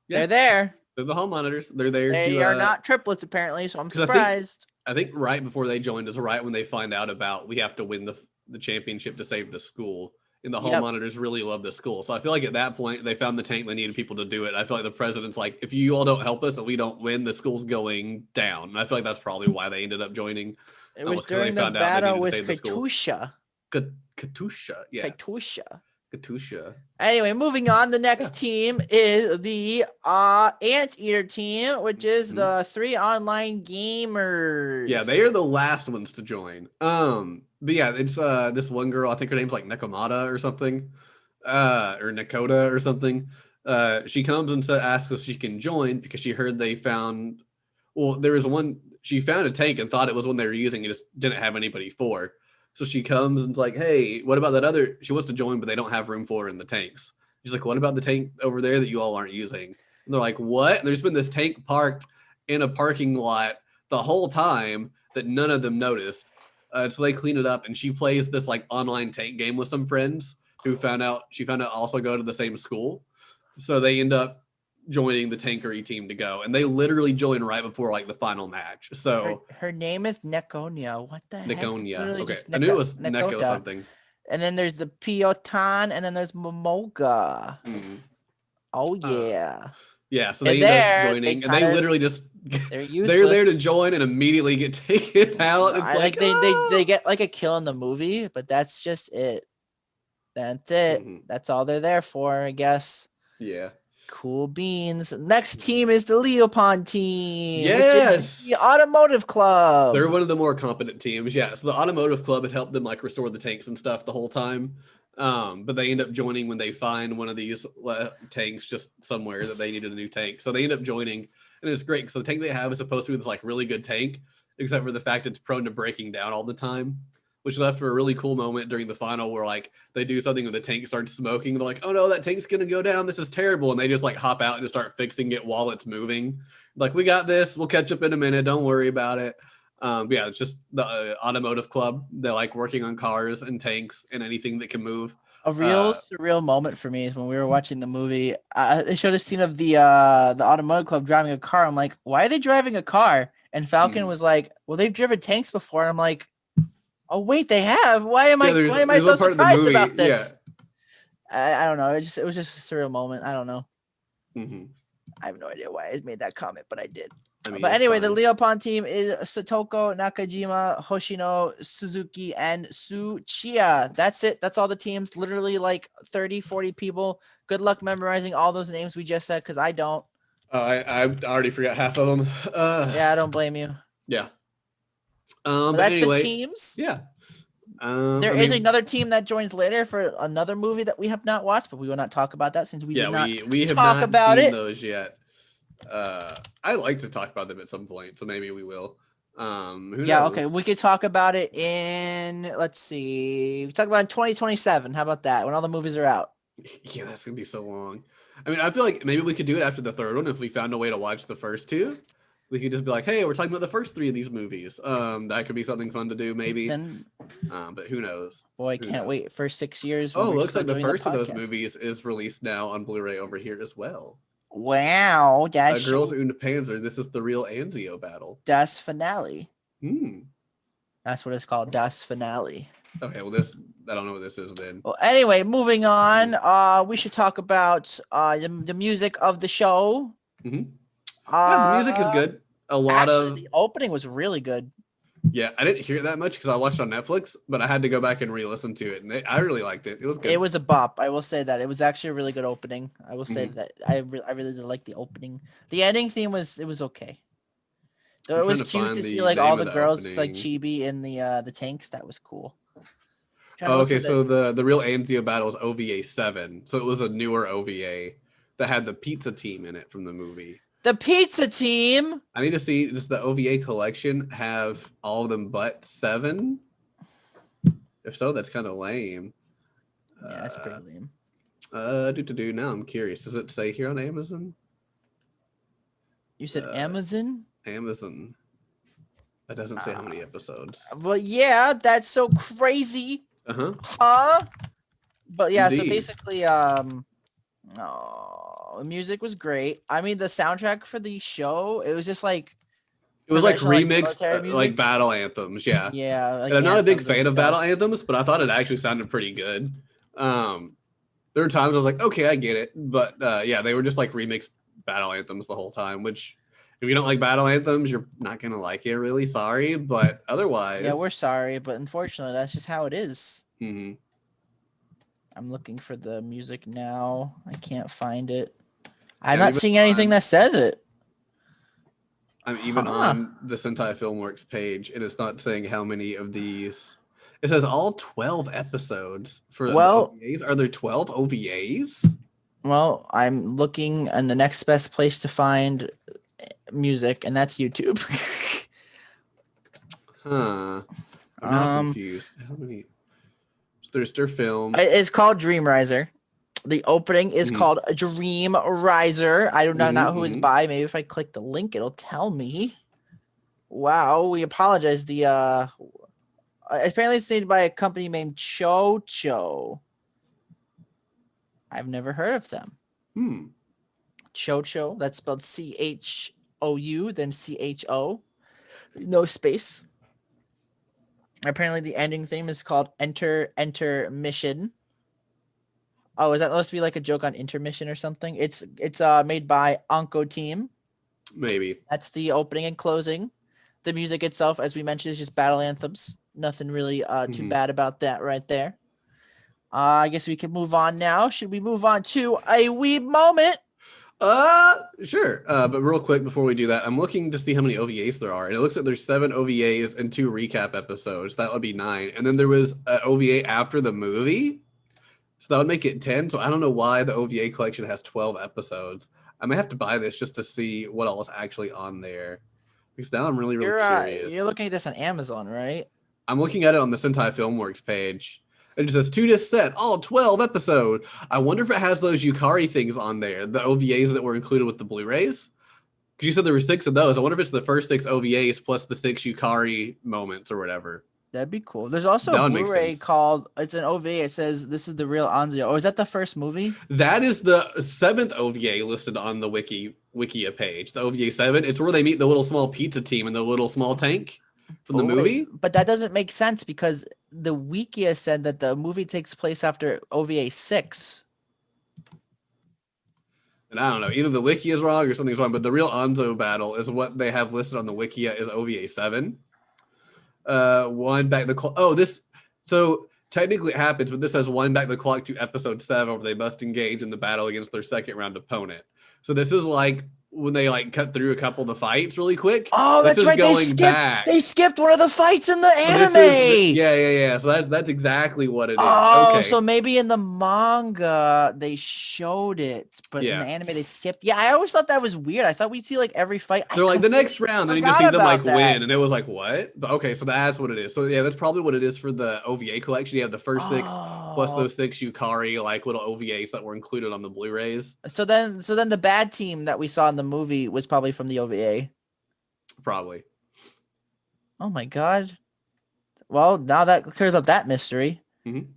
they're there. They're the hall monitors. They're there. They are not triplets apparently, so I'm surprised. I think right before they joined is right when they find out about we have to win the championship to save the school. And the hall monitors really love the school. So I feel like at that point they found the tank, they needed people to do it. I feel like the president's like, if you all don't help us and we don't win, the school's going down. And I feel like that's probably why they ended up joining. It was during the battle with Katusha. Katusha, yeah. Katusha. Anyway, moving on. The next team is the Anteater team, which is the 3 online gamers. Yeah, they are the last ones to join. But yeah, it's this one girl, I think her name's like Nekomata or something. Or Nakoda or something. She comes and asks if she can join because she heard they found she found a tank and thought it was one they were using and just didn't have anybody for. So she comes and's like, hey, what about that other? She wants to join, but they don't have room for her in the tanks. She's like, what about the tank over there that you all aren't using? And they're like, what? And there's been this tank parked in a parking lot the whole time that none of them noticed. So they clean it up, and she plays this like online tank game with some friends who she found out also go to the same school. So they end up joining the Tankery team to go, and they literally join right before like the final match. So her name is Nekonia. What the heck? Nekonia. Okay, I knew it was Neko something. And then there's the Piotan, and then there's Momoga. Oh yeah. Yeah, so they end up joining, and they literally just they're there to join and immediately get taken out. It's they get like a kill in the movie, but that's just it. That's it. That's all they're there for, I guess. Yeah. Cool beans. Next team is the Leopon team. Yes. Which is the Automotive Club. They're one of the more competent teams. Yeah. So the Automotive Club had helped them like restore the tanks and stuff the whole time. But they end up joining when they find one of these tanks just somewhere that they needed a new tank. So they end up joining, and it's great because the tank they have is supposed to be this like really good tank, except for the fact it's prone to breaking down all the time, which left for a really cool moment during the final where like they do something and the tank starts smoking. They're like, oh no, that tank's gonna go down. This is terrible. And they just like hop out and just start fixing it while it's moving. Like, we got this. We'll catch up in a minute. Don't worry about it. Yeah, it's just the Automotive Club. They're like working on cars and tanks and anything that can move. A real surreal moment for me is when we were watching the movie. They showed a scene of the Automotive Club driving a car. I'm like, why are they driving a car? And Falcon was like, well, they've driven tanks before. I'm like, oh wait, they have. Why am I so surprised about this? Yeah. I don't know. It was just a surreal moment. I don't know. I have no idea why I made that comment, but I did. But anyway, the Leopon team is Satoko, Nakajima, Hoshino, Suzuki, and Tsuchiya. That's it. That's all the teams. Literally like 30, 40 people. Good luck memorizing all those names we just said, because I don't. I already forgot half of them. Yeah, I don't blame you. Yeah. But that's anyway, the teams. Yeah. There is another team that joins later for another movie that we have not watched, but we will not talk about that since we did not we have talk not about seen it. Those yet. I'd like to talk about them at some point, so maybe we will. Who knows? Okay, we could talk about it in, let's see, we talk about it in 2027. How about that? When all the movies are out. Yeah, that's gonna be so long. I mean, I feel like maybe we could do it after the third one if we found a way to watch the first two. We could just be like, hey, we're talking about the first three of these movies. That could be something fun to do, maybe. But who knows? Boy, I can't wait for 6 years. Oh, looks like the first of those movies is released now on Blu-ray over here as well. Wow, that's Girls Und Panzer. This is the real Anzio battle. Das Finale. That's what it's called, Das Finale. Okay, well, I don't know what this is then. Well, anyway, moving on. We should talk about the music of the show. Yeah, the music is good. The opening was really good. Yeah, I didn't hear it that much because I watched it on Netflix, but I had to go back and re-listen to it, and I really liked it. It was good. It was a bop. I will say that it was actually a really good opening. I will say that I really did like the opening. The ending theme was okay. So it was cute to see like all the girls like chibi in the tanks. That was cool. Oh, okay, so the real Anzio battle is OVA 7, so it was a newer OVA. that had the pizza team in it from the movie. The pizza team. I need to see does the OVA collection have all of them but 7? If so, that's kind of lame. Yeah, that's pretty lame. Now I'm curious. Does it say here on Amazon? You said Amazon? Amazon. That doesn't say how many episodes. Well, yeah, that's so crazy. Uh-huh. Huh? But yeah, Indeed. so basically, music was great. I mean, the soundtrack for the show, it was just like it was like remixed like battle anthems, yeah. Yeah. Like and I'm not a big fan of battle anthems, but I thought it actually sounded pretty good. There were times I was like, okay, I get it. But yeah, they were just like remixed battle anthems the whole time, which if you don't like battle anthems, you're not gonna like it, really. Sorry, but otherwise, yeah, we're sorry, but unfortunately, that's just how it is. Mm-hmm. I'm looking for the music now. I can't find it. I'm not seeing anything that says it. I'm even on the Sentai Filmworks page, and it's not saying how many of these. It says all 12 episodes for the OVAs. Are there 12 OVAs? Well, I'm looking, and the next best place to find music, and that's YouTube. Huh. I'm now confused. How many? There's their film. It's called Dream Riser. The opening is called Dream Riser. I do not know who it's by. Maybe if I click the link, it'll tell me. Wow, we apologize. The apparently it's made by a company named Cho. I've never heard of them. Cho. That's spelled CHOU, then CHO. No space. Apparently the ending theme is called Enter Mission. Oh, is that supposed to be like a joke on intermission or something? It's made by Onko Team. Maybe. That's the opening and closing. The music itself, as we mentioned, is just battle anthems. Nothing really too bad about that right there. I guess we can move on now. Should we move on to a weeb moment? Sure. But real quick before we do that, I'm looking to see how many OVAs there are, and it looks like there's 7 OVAs and 2 recap episodes. That would be 9. And then there was an OVA after the movie, so that would make it 10. So I don't know why the OVA collection has 12 episodes. I may have to buy this just to see what all is actually on there, because now I'm really curious. You're looking at this on Amazon, right? I'm looking at it on the Sentai Filmworks page. It just says 2-disc set, all 12 episode. I wonder if it has those Yukari things on there, the OVAs that were included with the Blu-rays. Because you said there were 6 of those. I wonder if it's the first 6 OVAs plus the 6 Yukari moments or whatever. That'd be cool. There's also a Blu-ray called, it's an OVA. It says, this is the real Anzio. Or is that the first movie? That is the 7th OVA listed on the Wikia page. The OVA 7. It's where they meet the little small pizza team in the little small tank from the movie. But that doesn't make sense because the Wikia said that the movie takes place after OVA 6. And I don't know, either the Wiki is wrong or something's wrong, but the real Anzo battle is what they have listed on the Wikia is OVA 7. Wind back the clock. Oh, this, so technically it happens, but this says wind back the clock to episode 7 where they must engage in the battle against their second round opponent. So this is like when they like cut through a couple of the fights really quick. Oh, that's right. They skipped one of the fights in the anime. Yeah. So that's exactly what it is. Oh, okay. So maybe in the manga they showed it, but in the anime they skipped. Yeah, I always thought that was weird. I thought we'd see like every fight. They're like the next round, then you just see them like win, and it was like what? But okay, so that's what it is. So yeah, that's probably what it is for the OVA collection. You have the first 6 plus those 6 Yukari like little OVAs that were included on the Blu-rays. So then the bad team that we saw in the movie was probably from the OVA. Probably. Oh my god. Well, now that clears up that mystery. And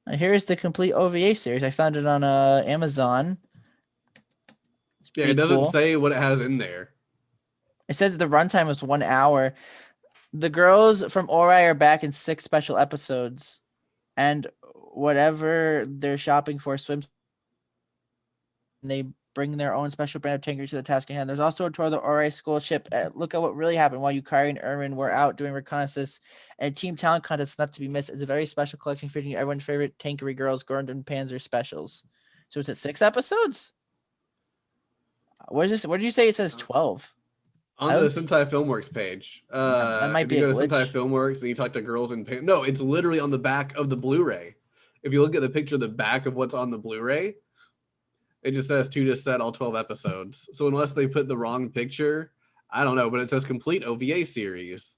here's the complete OVA series. I found it on Amazon. Yeah, it doesn't say what it has in there. It says the runtime was 1 hour. The girls from Ori are back in 6 special episodes, and whatever they're shopping for swims. They bring their own special brand of Tankery to the task at hand. There's also a tour of the Ori school ship. Look at what really happened while Yukari and Erwin were out doing reconnaissance, and team talent contest not to be missed. It's a very special collection featuring everyone's favorite Tankery girls, Und Panzer specials. So it's at 6 episodes? What is this? What did you say? It says 12. On the Sentai Filmworks page. That might be if you go to Sentai Filmworks and you talk to girls in Pan, no, it's literally on the back of the Blu-ray. If you look at the picture of the back of what's on the Blu-ray, It just says to just set all 12 episodes. So unless they put the wrong picture, I don't know, but it says complete OVA series.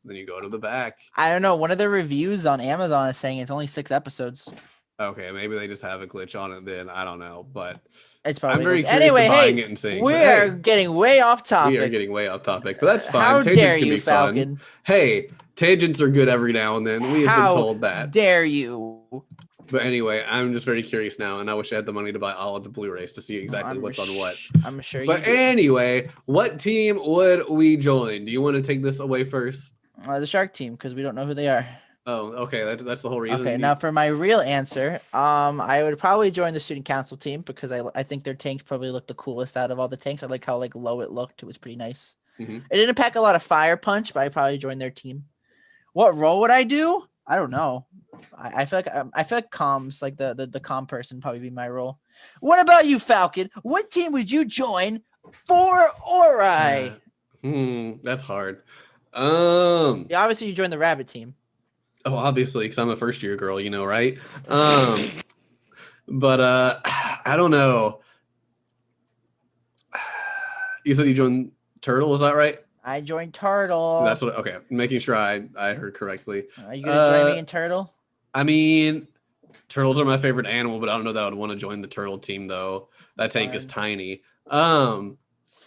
Then you go to the back. I don't know. One of the reviews on Amazon is saying it's only 6 episodes. Okay, maybe they just have a glitch on it then. I don't know, but it's probably I'm very curious to buying it and seeing. We are getting way off topic. We are getting way off topic, but that's fine. How Tangents dare can you, be Falcon? Fun. Hey, tangents are good every now and then. We have been told that. How dare you? But anyway, I'm just very curious now, and I wish I had the money to buy all of the Blu-rays to see exactly what's on what. I'm sure you But anyway, what team would we join? Do you want to take this away first? The Shark Team, because we don't know who they are. Oh, okay. That's the whole reason. Okay, now for my real answer, I would probably join the Student Council team because I think their tanks probably looked the coolest out of all the tanks. I like how low it looked. It was pretty nice. Mm-hmm. It didn't pack a lot of fire punch, but I probably join their team. What role would I do? I don't know. I feel like comms, like the comm person, probably be my role. What about you, Falcon? What team would you join for Ori? That's hard. Yeah, obviously you join the rabbit team. Oh, obviously, because I'm a first year girl, right? But I don't know. You said you joined Turtle, is that right? I joined Turtle. That's what. Okay, making sure I heard correctly. Are you gonna join me in Turtle? I mean, turtles are my favorite animal, but I don't know that I would want to join the turtle team though. That tank is tiny. I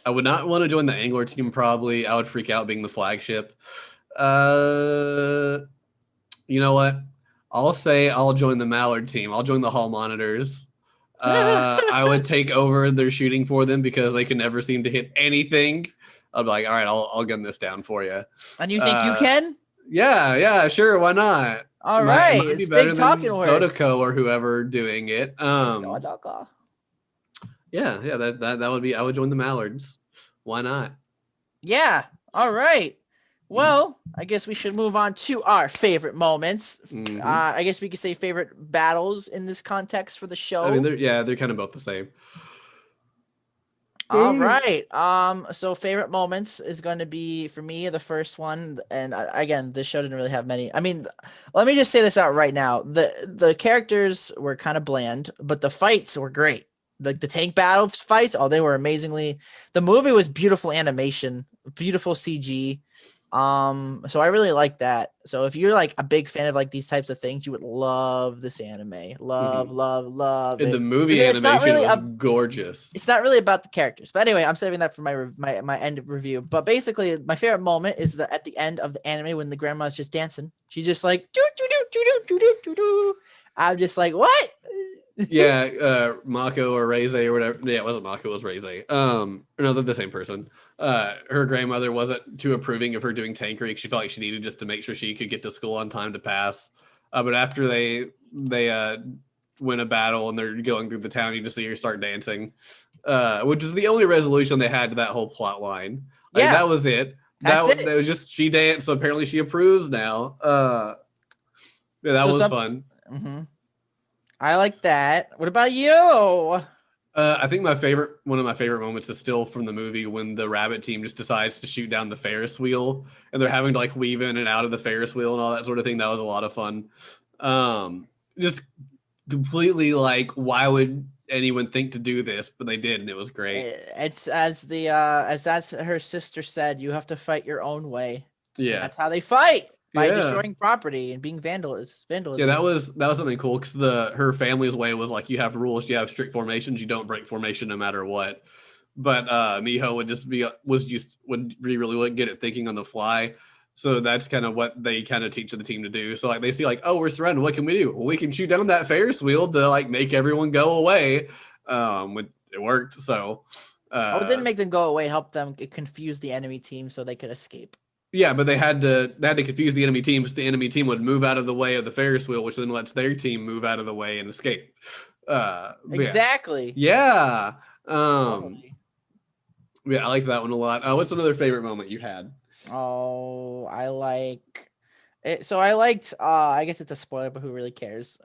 would not want to join the angler team. Probably, I would freak out being the flagship. You know what? I'll say I'll join the Mallard team. I'll join the hall monitors. I would take over their shooting for them because they can never seem to hit anything. I'll be like, all right, I'll gun this down for you. And you think you can? Yeah, sure. Why not? All right, might be it's better big than talking words. Sodako or whoever doing it. Yeah, that would be. I would join the Mallards. Why not? Yeah. All right. Well, I guess we should move on to our favorite moments. Mm-hmm. I guess we could say favorite battles in this context for the show. I mean, they're kind of both the same. All right. So favorite moments is going to be for me the first one, and again, this show didn't really have many. I mean, let me just say this out right now: the characters were kind of bland, but the fights were great. Like the tank battle fights, they were amazingly. The movie was beautiful animation, beautiful CG. So I really like that. So if you're like a big fan of like these types of things, you would love this anime. Love And it. the movie animation was gorgeous. It's not really about the characters, but anyway, I'm saving that for my end of review. But basically, my favorite moment is at the end of the anime when the grandma's just dancing. She's just like do do do do do do do do. I'm just like, what? Yeah, Mako or Reize or whatever. Yeah, it wasn't Mako, it was Reize. No, they're the same person. Her grandmother wasn't too approving of her doing Tankery. She felt like she needed just to make sure she could get to school on time to pass. But after they win a battle and they're going through the town, you just see her start dancing, which is the only resolution they had to that whole plot line. Like, that was it. That was just she danced. So apparently she approves now. That was fun. Mm-hmm. I like that. What about you? I think one of my favorite moments is still from the movie when the rabbit team just decides to shoot down the Ferris wheel and they're having to like weave in and out of the Ferris wheel and all that sort of thing. That was a lot of fun. Just completely like, why would anyone think to do this? But they did, and it was great. It's as her sister said, you have to fight your own way. Yeah, that's how they fight. By destroying property and being vandalism. Yeah, that was something cool because her family's way was like, you have rules, you have strict formations, you don't break formation no matter what. But Miho would be really good at thinking on the fly. So that's kind of what they kind of teach the team to do. So like they see like, oh, we're surrounded, what can we do? Well, we can shoot down that Ferris wheel to like make everyone go away. It worked. So it didn't make them go away, help them confuse the enemy team so they could escape. Yeah, but they had to confuse the enemy team because the enemy team would move out of the way of the Ferris wheel, which then lets their team move out of the way and escape. Exactly. Yeah. Yeah, I liked that one a lot. What's another favorite moment you had? Oh, I like it. So I liked, I guess it's a spoiler, but who really cares?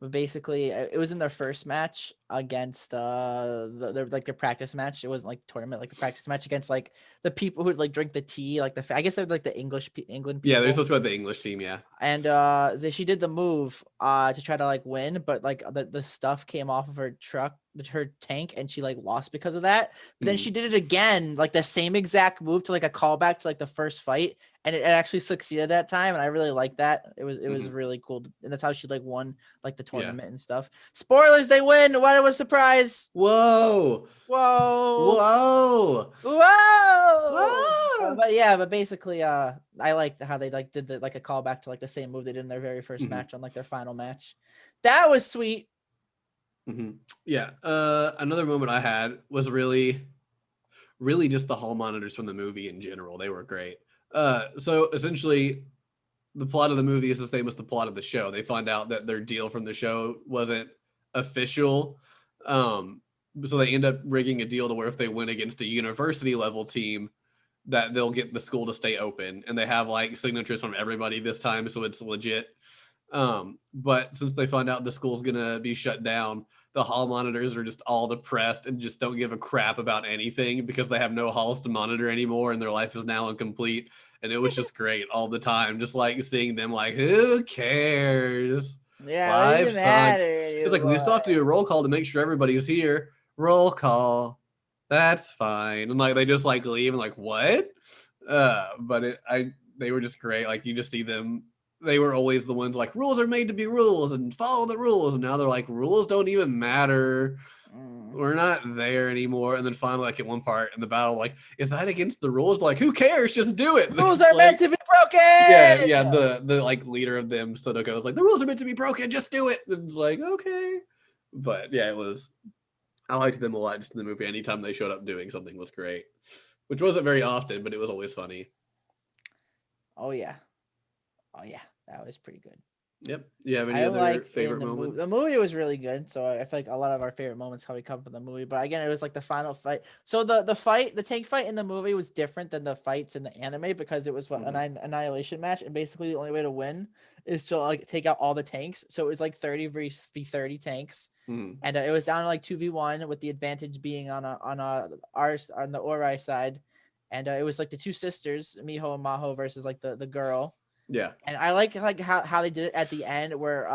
But basically, it was in their first match against their practice match. It wasn't like tournament, like the practice match against like the people who would like drink the tea, like I guess they're like the England people. Yeah, they're supposed to be the English team, yeah. And she did the move to try to like win, but like the stuff came off of her tank, and she like lost because of that. But then she did it again, like the same exact move to like a callback to like the first fight, and it actually succeeded that time, and I really liked that. It was really cool, and that's how she like won like the tournament and stuff. Spoilers, they win. What a surprise! Whoa! But basically, I liked how they like did like a callback to like the same move they did in their very first match on like their final match. That was sweet. Yeah. Another moment I had was really just the hall monitors from the movie in general. They were great. So essentially, the plot of the movie is the same as the plot of the show. They find out that their deal from the show wasn't official. So they end up rigging a deal to where if they win against a university level team, that they'll get the school to stay open, and they have like signatures from everybody this time, so it's legit. But since they find out the school's gonna be shut down, the hall monitors are just all depressed and just don't give a crap about anything because they have no halls to monitor anymore, and their life is now incomplete. And it was just great all the time, just like seeing them like, who cares? Yeah, life sucks. It's like we still have to do a roll call to make sure everybody's here. Roll call. That's fine. And like they just like leave and like what? But they were just great. Like you just see them. They were always the ones like rules are made to be rules and follow the rules. And now they're like rules don't even matter. We're not there anymore. And then finally, like at one part in the battle, like is that against the rules? But like who cares? Just do it. Rules are meant to be broken. Yeah. The like leader of them, Sodoko, was like the rules are meant to be broken. Just do it. And it's like okay. But yeah, it was. I liked them a lot just in the movie. Anytime they showed up doing something was great, which wasn't very often, but it was always funny. Oh yeah, that was pretty good. Yep. You have any other favorite moments? The movie was really good, so I feel like a lot of our favorite moments probably come from the movie. But again, it was like the final fight. So the tank fight in the movie was different than the fights in the anime because it was an annihilation match, and basically the only way to win is to like take out all the tanks. So it was like 30 v 30 tanks. And it was down to like 2v1 with the advantage being on the Ori side, and it was like the two sisters Miho and Maho versus like the girl. Yeah, and I like how they did it at the end where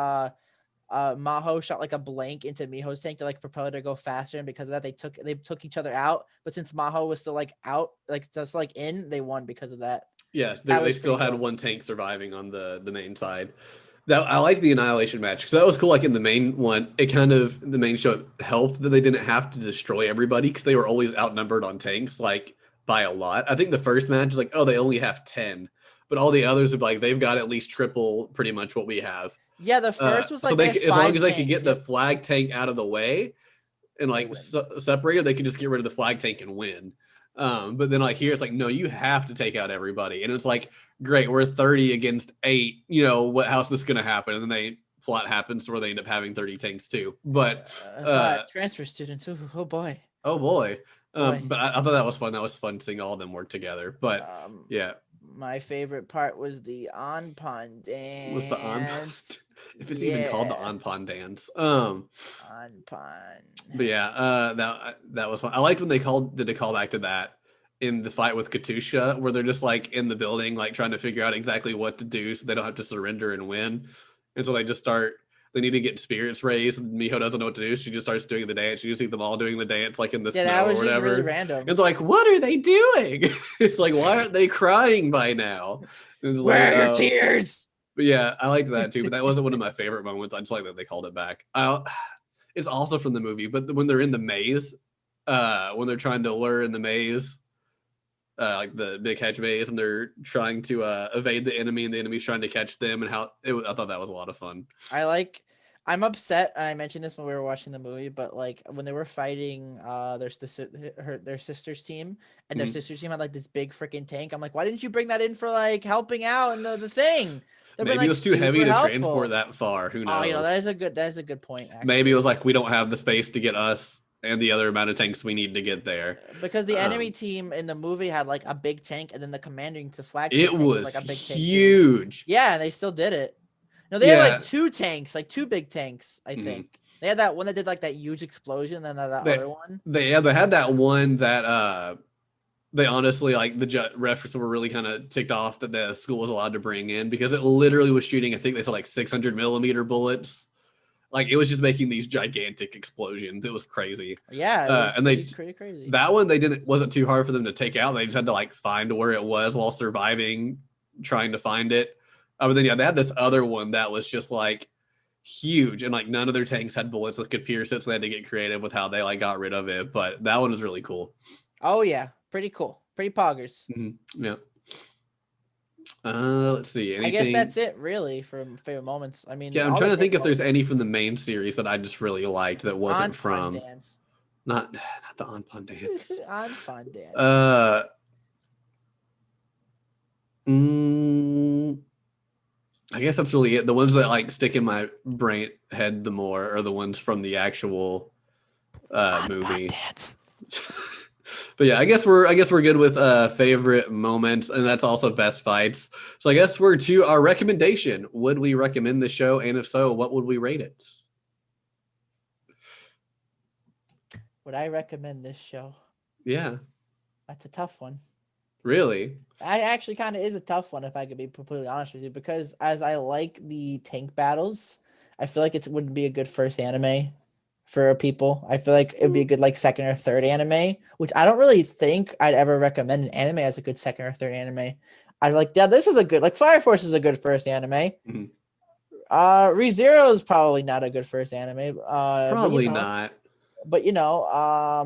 Maho shot like a blank into Miho's tank to like propel her to go faster, and because of that they took each other out. But since Maho was still like out, like just like in, they won because of that. Yeah, they still had one tank surviving on the main side. That I liked the annihilation match because that was cool. Like in the main one, the main show helped that they didn't have to destroy everybody because they were always outnumbered on tanks like by a lot. I think the first match is like, oh, they only have 10, but all the others are like they've got at least triple pretty much what we have. Yeah, the first was like so as long as they could get the flag tank out of the way and like separated, they could just get rid of the flag tank and win. But then like here it's like no, you have to take out everybody, and it's like great, we're 30 against 8, how's this gonna happen? And then plot happens where they end up having 30 tanks too. But transfer students, oh boy. But I thought that was fun seeing all of them work together. But yeah, my favorite part was the Anpan dance. Was the Anpan if it's even called the Anpan dance. Anpan. But yeah, that was fun. I liked when they did a callback to that in the fight with Katusha, where they're just like in the building, like trying to figure out exactly what to do so they don't have to surrender and win. And so they just they need to get spirits raised, and Miho doesn't know what to do. She just starts doing the dance. You see them all doing the dance like in the snow that was or whatever. Just really random. And they're like, what are they doing? It's like, why aren't they crying by now? Where are your tears? But yeah, I liked that too. But that wasn't one of my favorite moments. I just like that they called it back. It's also from the movie, but when they're in the maze, when they're trying to lure in the maze, like the big hedge maze, and they're trying to evade the enemy, and the enemy's trying to catch them, and I thought that was a lot of fun. I'm upset. I mentioned this when we were watching the movie, but like when they were fighting their sister's team, and their sister's team had like this big freaking tank. I'm like, why didn't you bring that in for like helping out in the thing? Maybe it was too heavy to transport that far. Who knows? Oh, that is a good point. Actually. Maybe it was like we don't have the space to get us and the other amount of tanks we need to get there. Because the enemy team in the movie had like a big tank, and then the commanding to flag. It was like a big huge. Yeah, and they still did it. No, they had like two tanks, like two big tanks, I think. They had that one that did like that huge explosion, and then that other one. They had that one that they honestly, like, the refs were really kind of ticked off that the school was allowed to bring in, because it literally was shooting, I think they said like 600 millimeter bullets. Like, it was just making these gigantic explosions. It was crazy. Yeah, it was pretty crazy. That one wasn't too hard for them to take out. They just had to like find where it was while surviving, trying to find it. But then they had this other one that was just like huge, and like none of their tanks had bullets that could pierce it, so they had to get creative with how they like got rid of it. But that one was really cool. Oh yeah, pretty cool, pretty poggers. Yeah. Let's see. Anything? I guess that's it really for favorite moments. I mean, yeah, I'm trying to think if there's any from the main series that I just really liked that wasn't from dance. Not the On Pun dance. On Pun dance. I guess that's really it. The ones that like stick in my brain head the more are the ones from the actual movie. Dance. But yeah, I guess we're good with favorite moments, and that's also best fights. So I guess we're to our recommendation. Would we recommend the show, and if so, what would we rate it? Would I recommend this show? Yeah, that's a tough one. Really? I actually kind of is a tough one, if I could be completely honest with you, because as I like the tank battles, I feel like it would be a good first anime for people. I feel like it'd be a good like second or third anime, which I don't really think I'd ever recommend an anime as a good second or third anime. I'd like, yeah, this is a good, like Fire Force is a good first anime. ReZero is probably not a good first anime. Probably not. But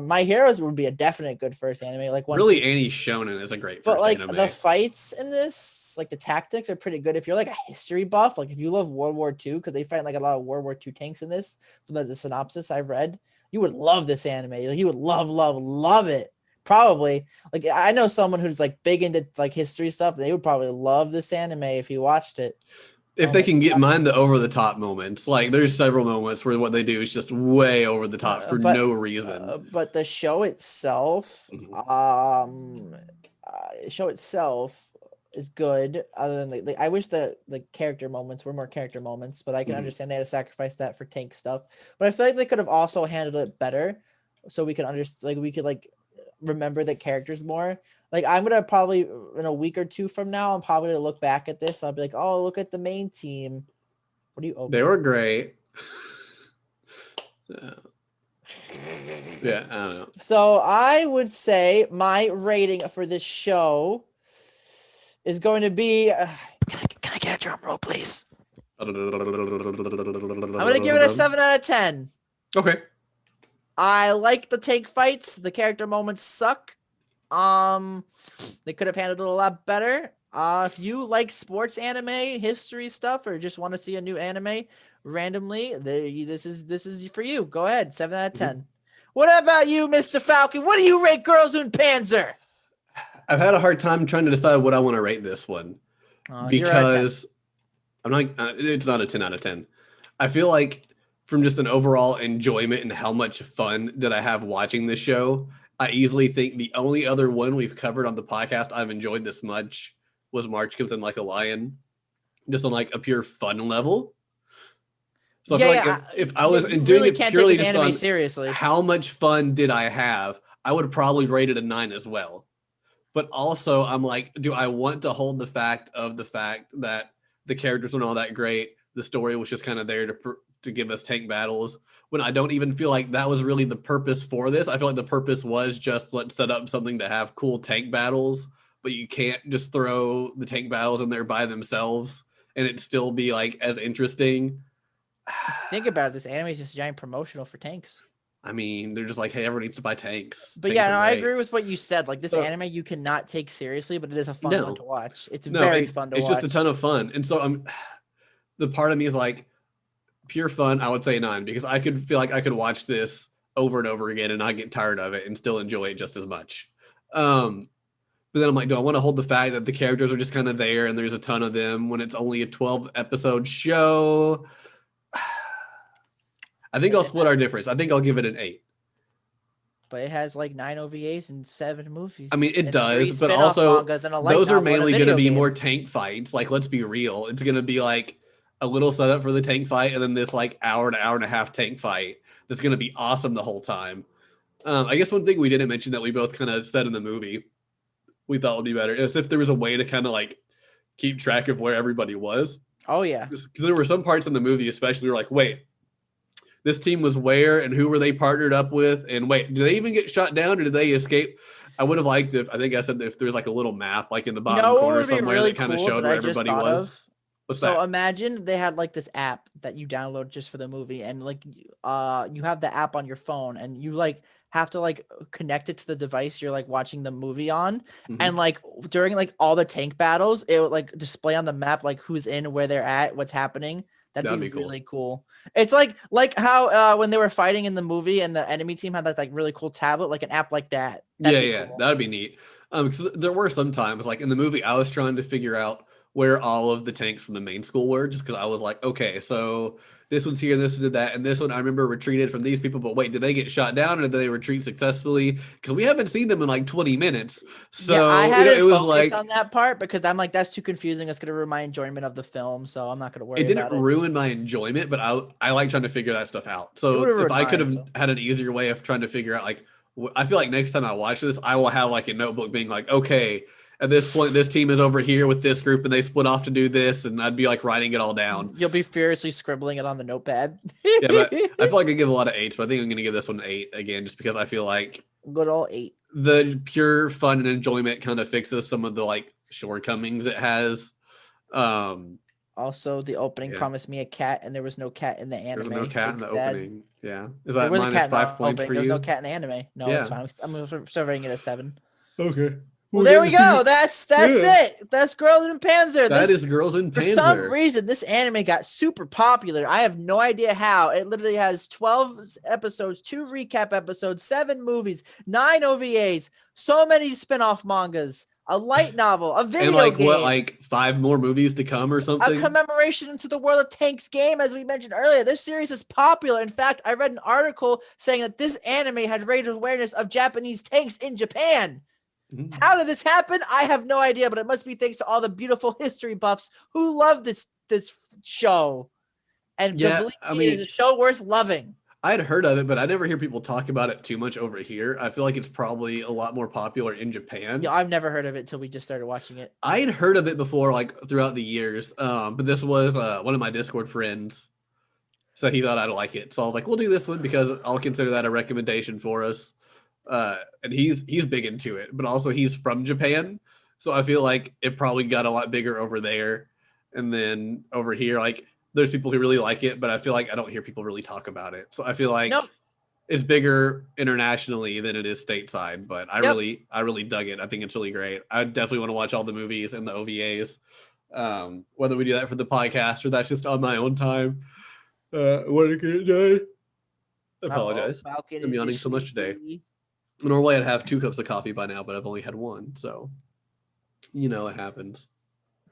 My Heroes would be a definite good first anime. Like really, any shonen is a great first anime. But like the fights in this, like the tactics are pretty good. If you're like a history buff, like if you love World War II, because they fight like a lot of World War II tanks in this, from the synopsis I've read, you would love this anime. Like, you would love it. Probably. Like, I know someone who's like big into like history stuff. They would probably love this anime if he watched it. If they can get the over the top moments, like there's several moments where what they do is just way over the top for no reason. But the show itself, is good. Other than I wish the character moments were more character moments, but I can understand they had to sacrifice that for tank stuff. But I feel like they could have also handled it better, so we could understand. Like we could remember the characters more. Like I'm gonna probably in a week or two from now, I'm probably gonna look back at this. I'll be like, oh, look at the main team. What do you open? They were great. Yeah, I don't know. So I would say my rating for this show is going to be. Can I get a drum roll, please? I'm gonna give it a 7 out of 10. Okay. I like the tank fights. The character moments suck. They could have handled it a lot better. If you like sports anime, history stuff, or just want to see a new anime randomly, this is for you. Go ahead, 7 out of 10. What about you, Mr. Falcon? What do you rate Girls und Panzer? I've had a hard time trying to decide what I want to rate this one because I'm not. It's not a 10 out of 10. I feel like from just an overall enjoyment and how much fun did I have watching this show, I easily think the only other one we've covered on the podcast I've enjoyed this much was March Comes In Like a Lion, just on like a pure fun level. So I feel like if I was doing really it purely just on seriously, how much fun did I have, I would probably rate it a 9 as well. But also I'm like, do I want to hold the fact that the characters weren't all that great? The story was just kind of there to give us tank battles, when I don't even feel like that was really the purpose for this. I feel like the purpose was just let's set up something to have cool tank battles, but you can't just throw the tank battles in there by themselves and it still be like as interesting. Think about it. This anime is just a giant promotional for tanks. I mean, they're just like, hey, everyone needs to buy tanks. But yeah, no, I agree with what you said. Like this anime, you cannot take seriously, but it is a fun one to watch. It's very fun to watch. It's just a ton of fun. And so the part of me is like, pure fun, I would say 9, because I could feel like I could watch this over and over again and not get tired of it and still enjoy it just as much. But then I'm like, do I want to hold the fact that the characters are just kind of there and there's a ton of them when it's only a 12 episode show? I think I'll split our difference. I think I'll give it an 8. But it has like 9 OVAs and 7 movies. I mean, it does, but also those are mainly going to be more tank fights. Like, let's be real. It's going to be like a little setup for the tank fight, and then this like hour to hour and a half tank fight that's going to be awesome the whole time. I guess one thing we didn't mention that we both kind of said in the movie we thought would be better is if there was a way to kind of like keep track of where everybody was. Oh yeah, because there were some parts in the movie, especially, were like, wait, this team was where and who were they partnered up with, and wait, did they even get shot down or did they escape? I would have liked if I said if there was like a little map like in the bottom corner somewhere really that kind of cool showed where everybody was. What's that? So imagine they had like this app that you download just for the movie, and like you have the app on your phone, and you like have to like connect it to the device you're like watching the movie on, and like during like all the tank battles, it would like display on the map like who's in, where they're at, what's happening. That'd be really cool. It's like how when they were fighting in the movie and the enemy team had like really cool tablet, like an app like that. Cool. That'd be neat. Because there were some times like in the movie I was trying to figure out where all of the tanks from the main school were, just because I was like, okay, so this one's here, this one did that, and this one I remember retreated from these people, but wait, did they get shot down or did they retreat successfully? Because we haven't seen them in like 20 minutes. So yeah, I had it was like on that part because I'm like, that's too confusing. It's gonna ruin my enjoyment of the film, so I'm not gonna worry. It didn't ruin my enjoyment, but I like trying to figure that stuff out. So if I could have had an easier way of trying to figure out, like, I feel like next time I watch this, I will have like a notebook being like, okay, at this point, this team is over here with this group and they split off to do this. And I'd be like writing it all down. You'll be furiously scribbling it on the notepad. Yeah, but I feel like I give a lot of 8s, but I think I'm going to give this one 8 again, just because I feel like good old 8. The pure fun and enjoyment kind of fixes some of the like shortcomings it has. Also, the opening promised me a cat, and there was no cat in the anime. There's no cat in the opening. Yeah. Is that minus 5 points for you? There's no cat in the anime. No, it's fine. I'm surveying it as 7. Okay. Well, there we go. That's it. That's Girls in Panzer. That is Girls in Panzer. For some reason, this anime got super popular. I have no idea how. It literally has 12 episodes, 2 recap episodes, 7 movies, 9 OVAs, so many spin-off mangas, a light novel, a video game. And what, like 5 more movies to come or something? A commemoration into the World of Tanks game, as we mentioned earlier. This series is popular. In fact, I read an article saying that this anime had raised awareness of Japanese tanks in Japan. How did this happen? I have no idea, but it must be thanks to all the beautiful history buffs who love this show. And it is a show worth loving. I had heard of it, but I never hear people talk about it too much over here. I feel like it's probably a lot more popular in Japan. Yeah, I've never heard of it until we just started watching it. I had heard of it before, like throughout the years, but this was one of my Discord friends, so he thought I'd like it. So I was like, we'll do this one because I'll consider that a recommendation for us. And he's big into it, but also he's from Japan, so I feel like it probably got a lot bigger over there, and then over here, like there's people who really like it, but I feel like I don't hear people really talk about it. So I feel like it's bigger internationally than it is stateside. But I really dug it. I think it's really great. I definitely want to watch all the movies and the OVAs. Whether we do that for the podcast or that's just on my own time. What a good day. I apologize. I'm yawning so much today. Normally I'd have 2 cups of coffee by now, but I've only had 1, so it happens.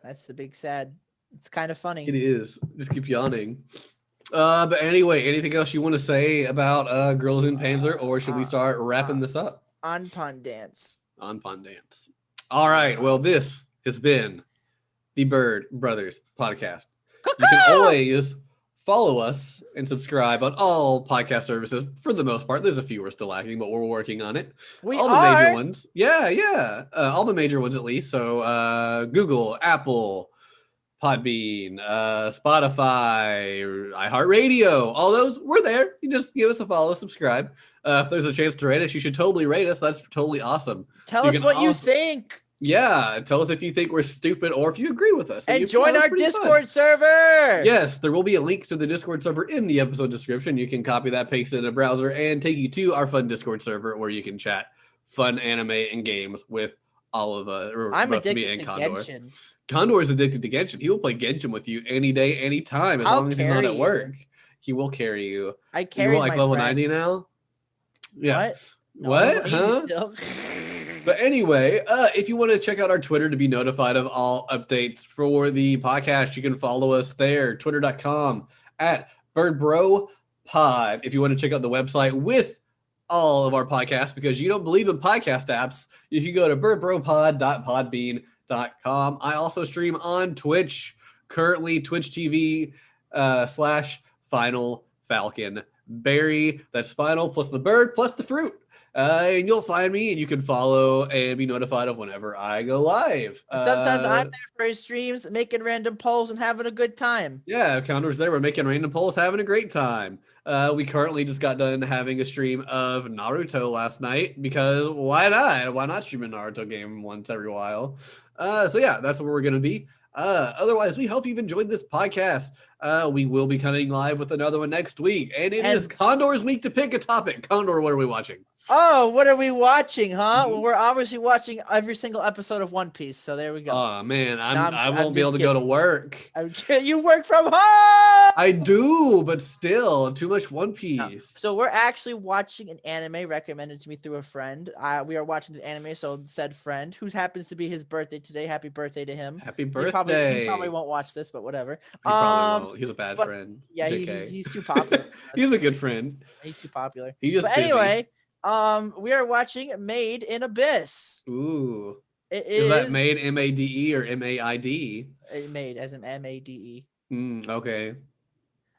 That's the big sad. It's kind of funny. It is. Just keep yawning. But anyway, anything else you want to say about Girls in Panzer, or should we start wrapping this up? On Pandance. All right. Well, this has been the Bird Brothers podcast. You can always follow us and subscribe on all podcast services for the most part. There's a few we're still lacking, but we're working on it. All the major ones. Yeah. All the major ones at least. So Google, Apple, Podbean, Spotify, iHeartRadio, all those, we're there. You just give us a follow, subscribe. If there's a chance to rate us, you should totally rate us. That's totally awesome. Tell us what you think. Yeah, tell us if you think we're stupid or if you agree with us. And join our Discord server. Yes, there will be a link to the Discord server in the episode description. You can copy that, paste it in a browser, and take you to our fun Discord server where you can chat fun anime and games with all of us. I'm addicted to Genshin. Condor is addicted to Genshin. He will play Genshin with you any day, any time, as long as he's not at work. He will carry you. I carry my level friends. 90 now? Yeah. What? Huh? But anyway, if you want to check out our Twitter to be notified of all updates for the podcast, you can follow us there, twitter.com @BirdBroPod. If you want to check out the website with all of our podcasts, because you don't believe in podcast apps, you can go to birdbropod.podbean.com. I also stream on Twitch. currently Twitch TV / Final Falcon. Barry, that's Final plus the bird plus the fruit. And you'll find me, and you can follow and be notified of whenever I go live. Sometimes I'm there for his streams, making random polls and having a good time. Yeah, Condor's there. We're making random polls, having a great time. We currently just got done having a stream of Naruto last night because why not? Why not stream a Naruto game once every while? So yeah, that's where we're gonna be. Otherwise, we hope you've enjoyed this podcast. We will be coming live with another one next week, and it is Condor's week to pick a topic. Condor, what are we watching? Oh, what are we watching, huh? Well, we're obviously watching every single episode of One Piece, so there we go. Oh man, I won't be able to go to work. You work from home. I do, but still, too much One Piece. No. So we're actually watching an anime recommended to me through a friend. We are watching this anime, so said friend, who happens to be his birthday today. Happy birthday to him. Happy birthday. He probably won't watch this, but whatever. He probably won't. He's a bad friend. Yeah, he's too popular. He's a good friend. He's too popular. Anyway. We are watching Made in Abyss. Ooh. Is that Made MADE or MAID? Made as in MADE. Okay.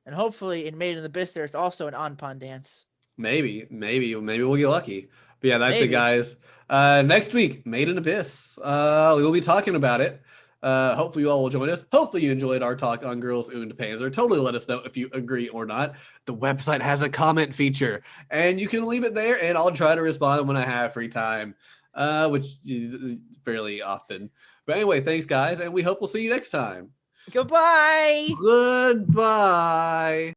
And hopefully in Made in Abyss there's also an Anpan dance. Maybe we'll get lucky. But yeah, that's it, guys. Next week, Made in Abyss. We will be talking about it. Hopefully you all will join us. Hopefully you enjoyed our talk on Girls Und Panzer. Totally let us know if you agree or not. The website has a comment feature, and you can leave it there, and I'll try to respond when I have free time, which is fairly often. But anyway, thanks, guys, and we hope we'll see you next time. Goodbye. Goodbye.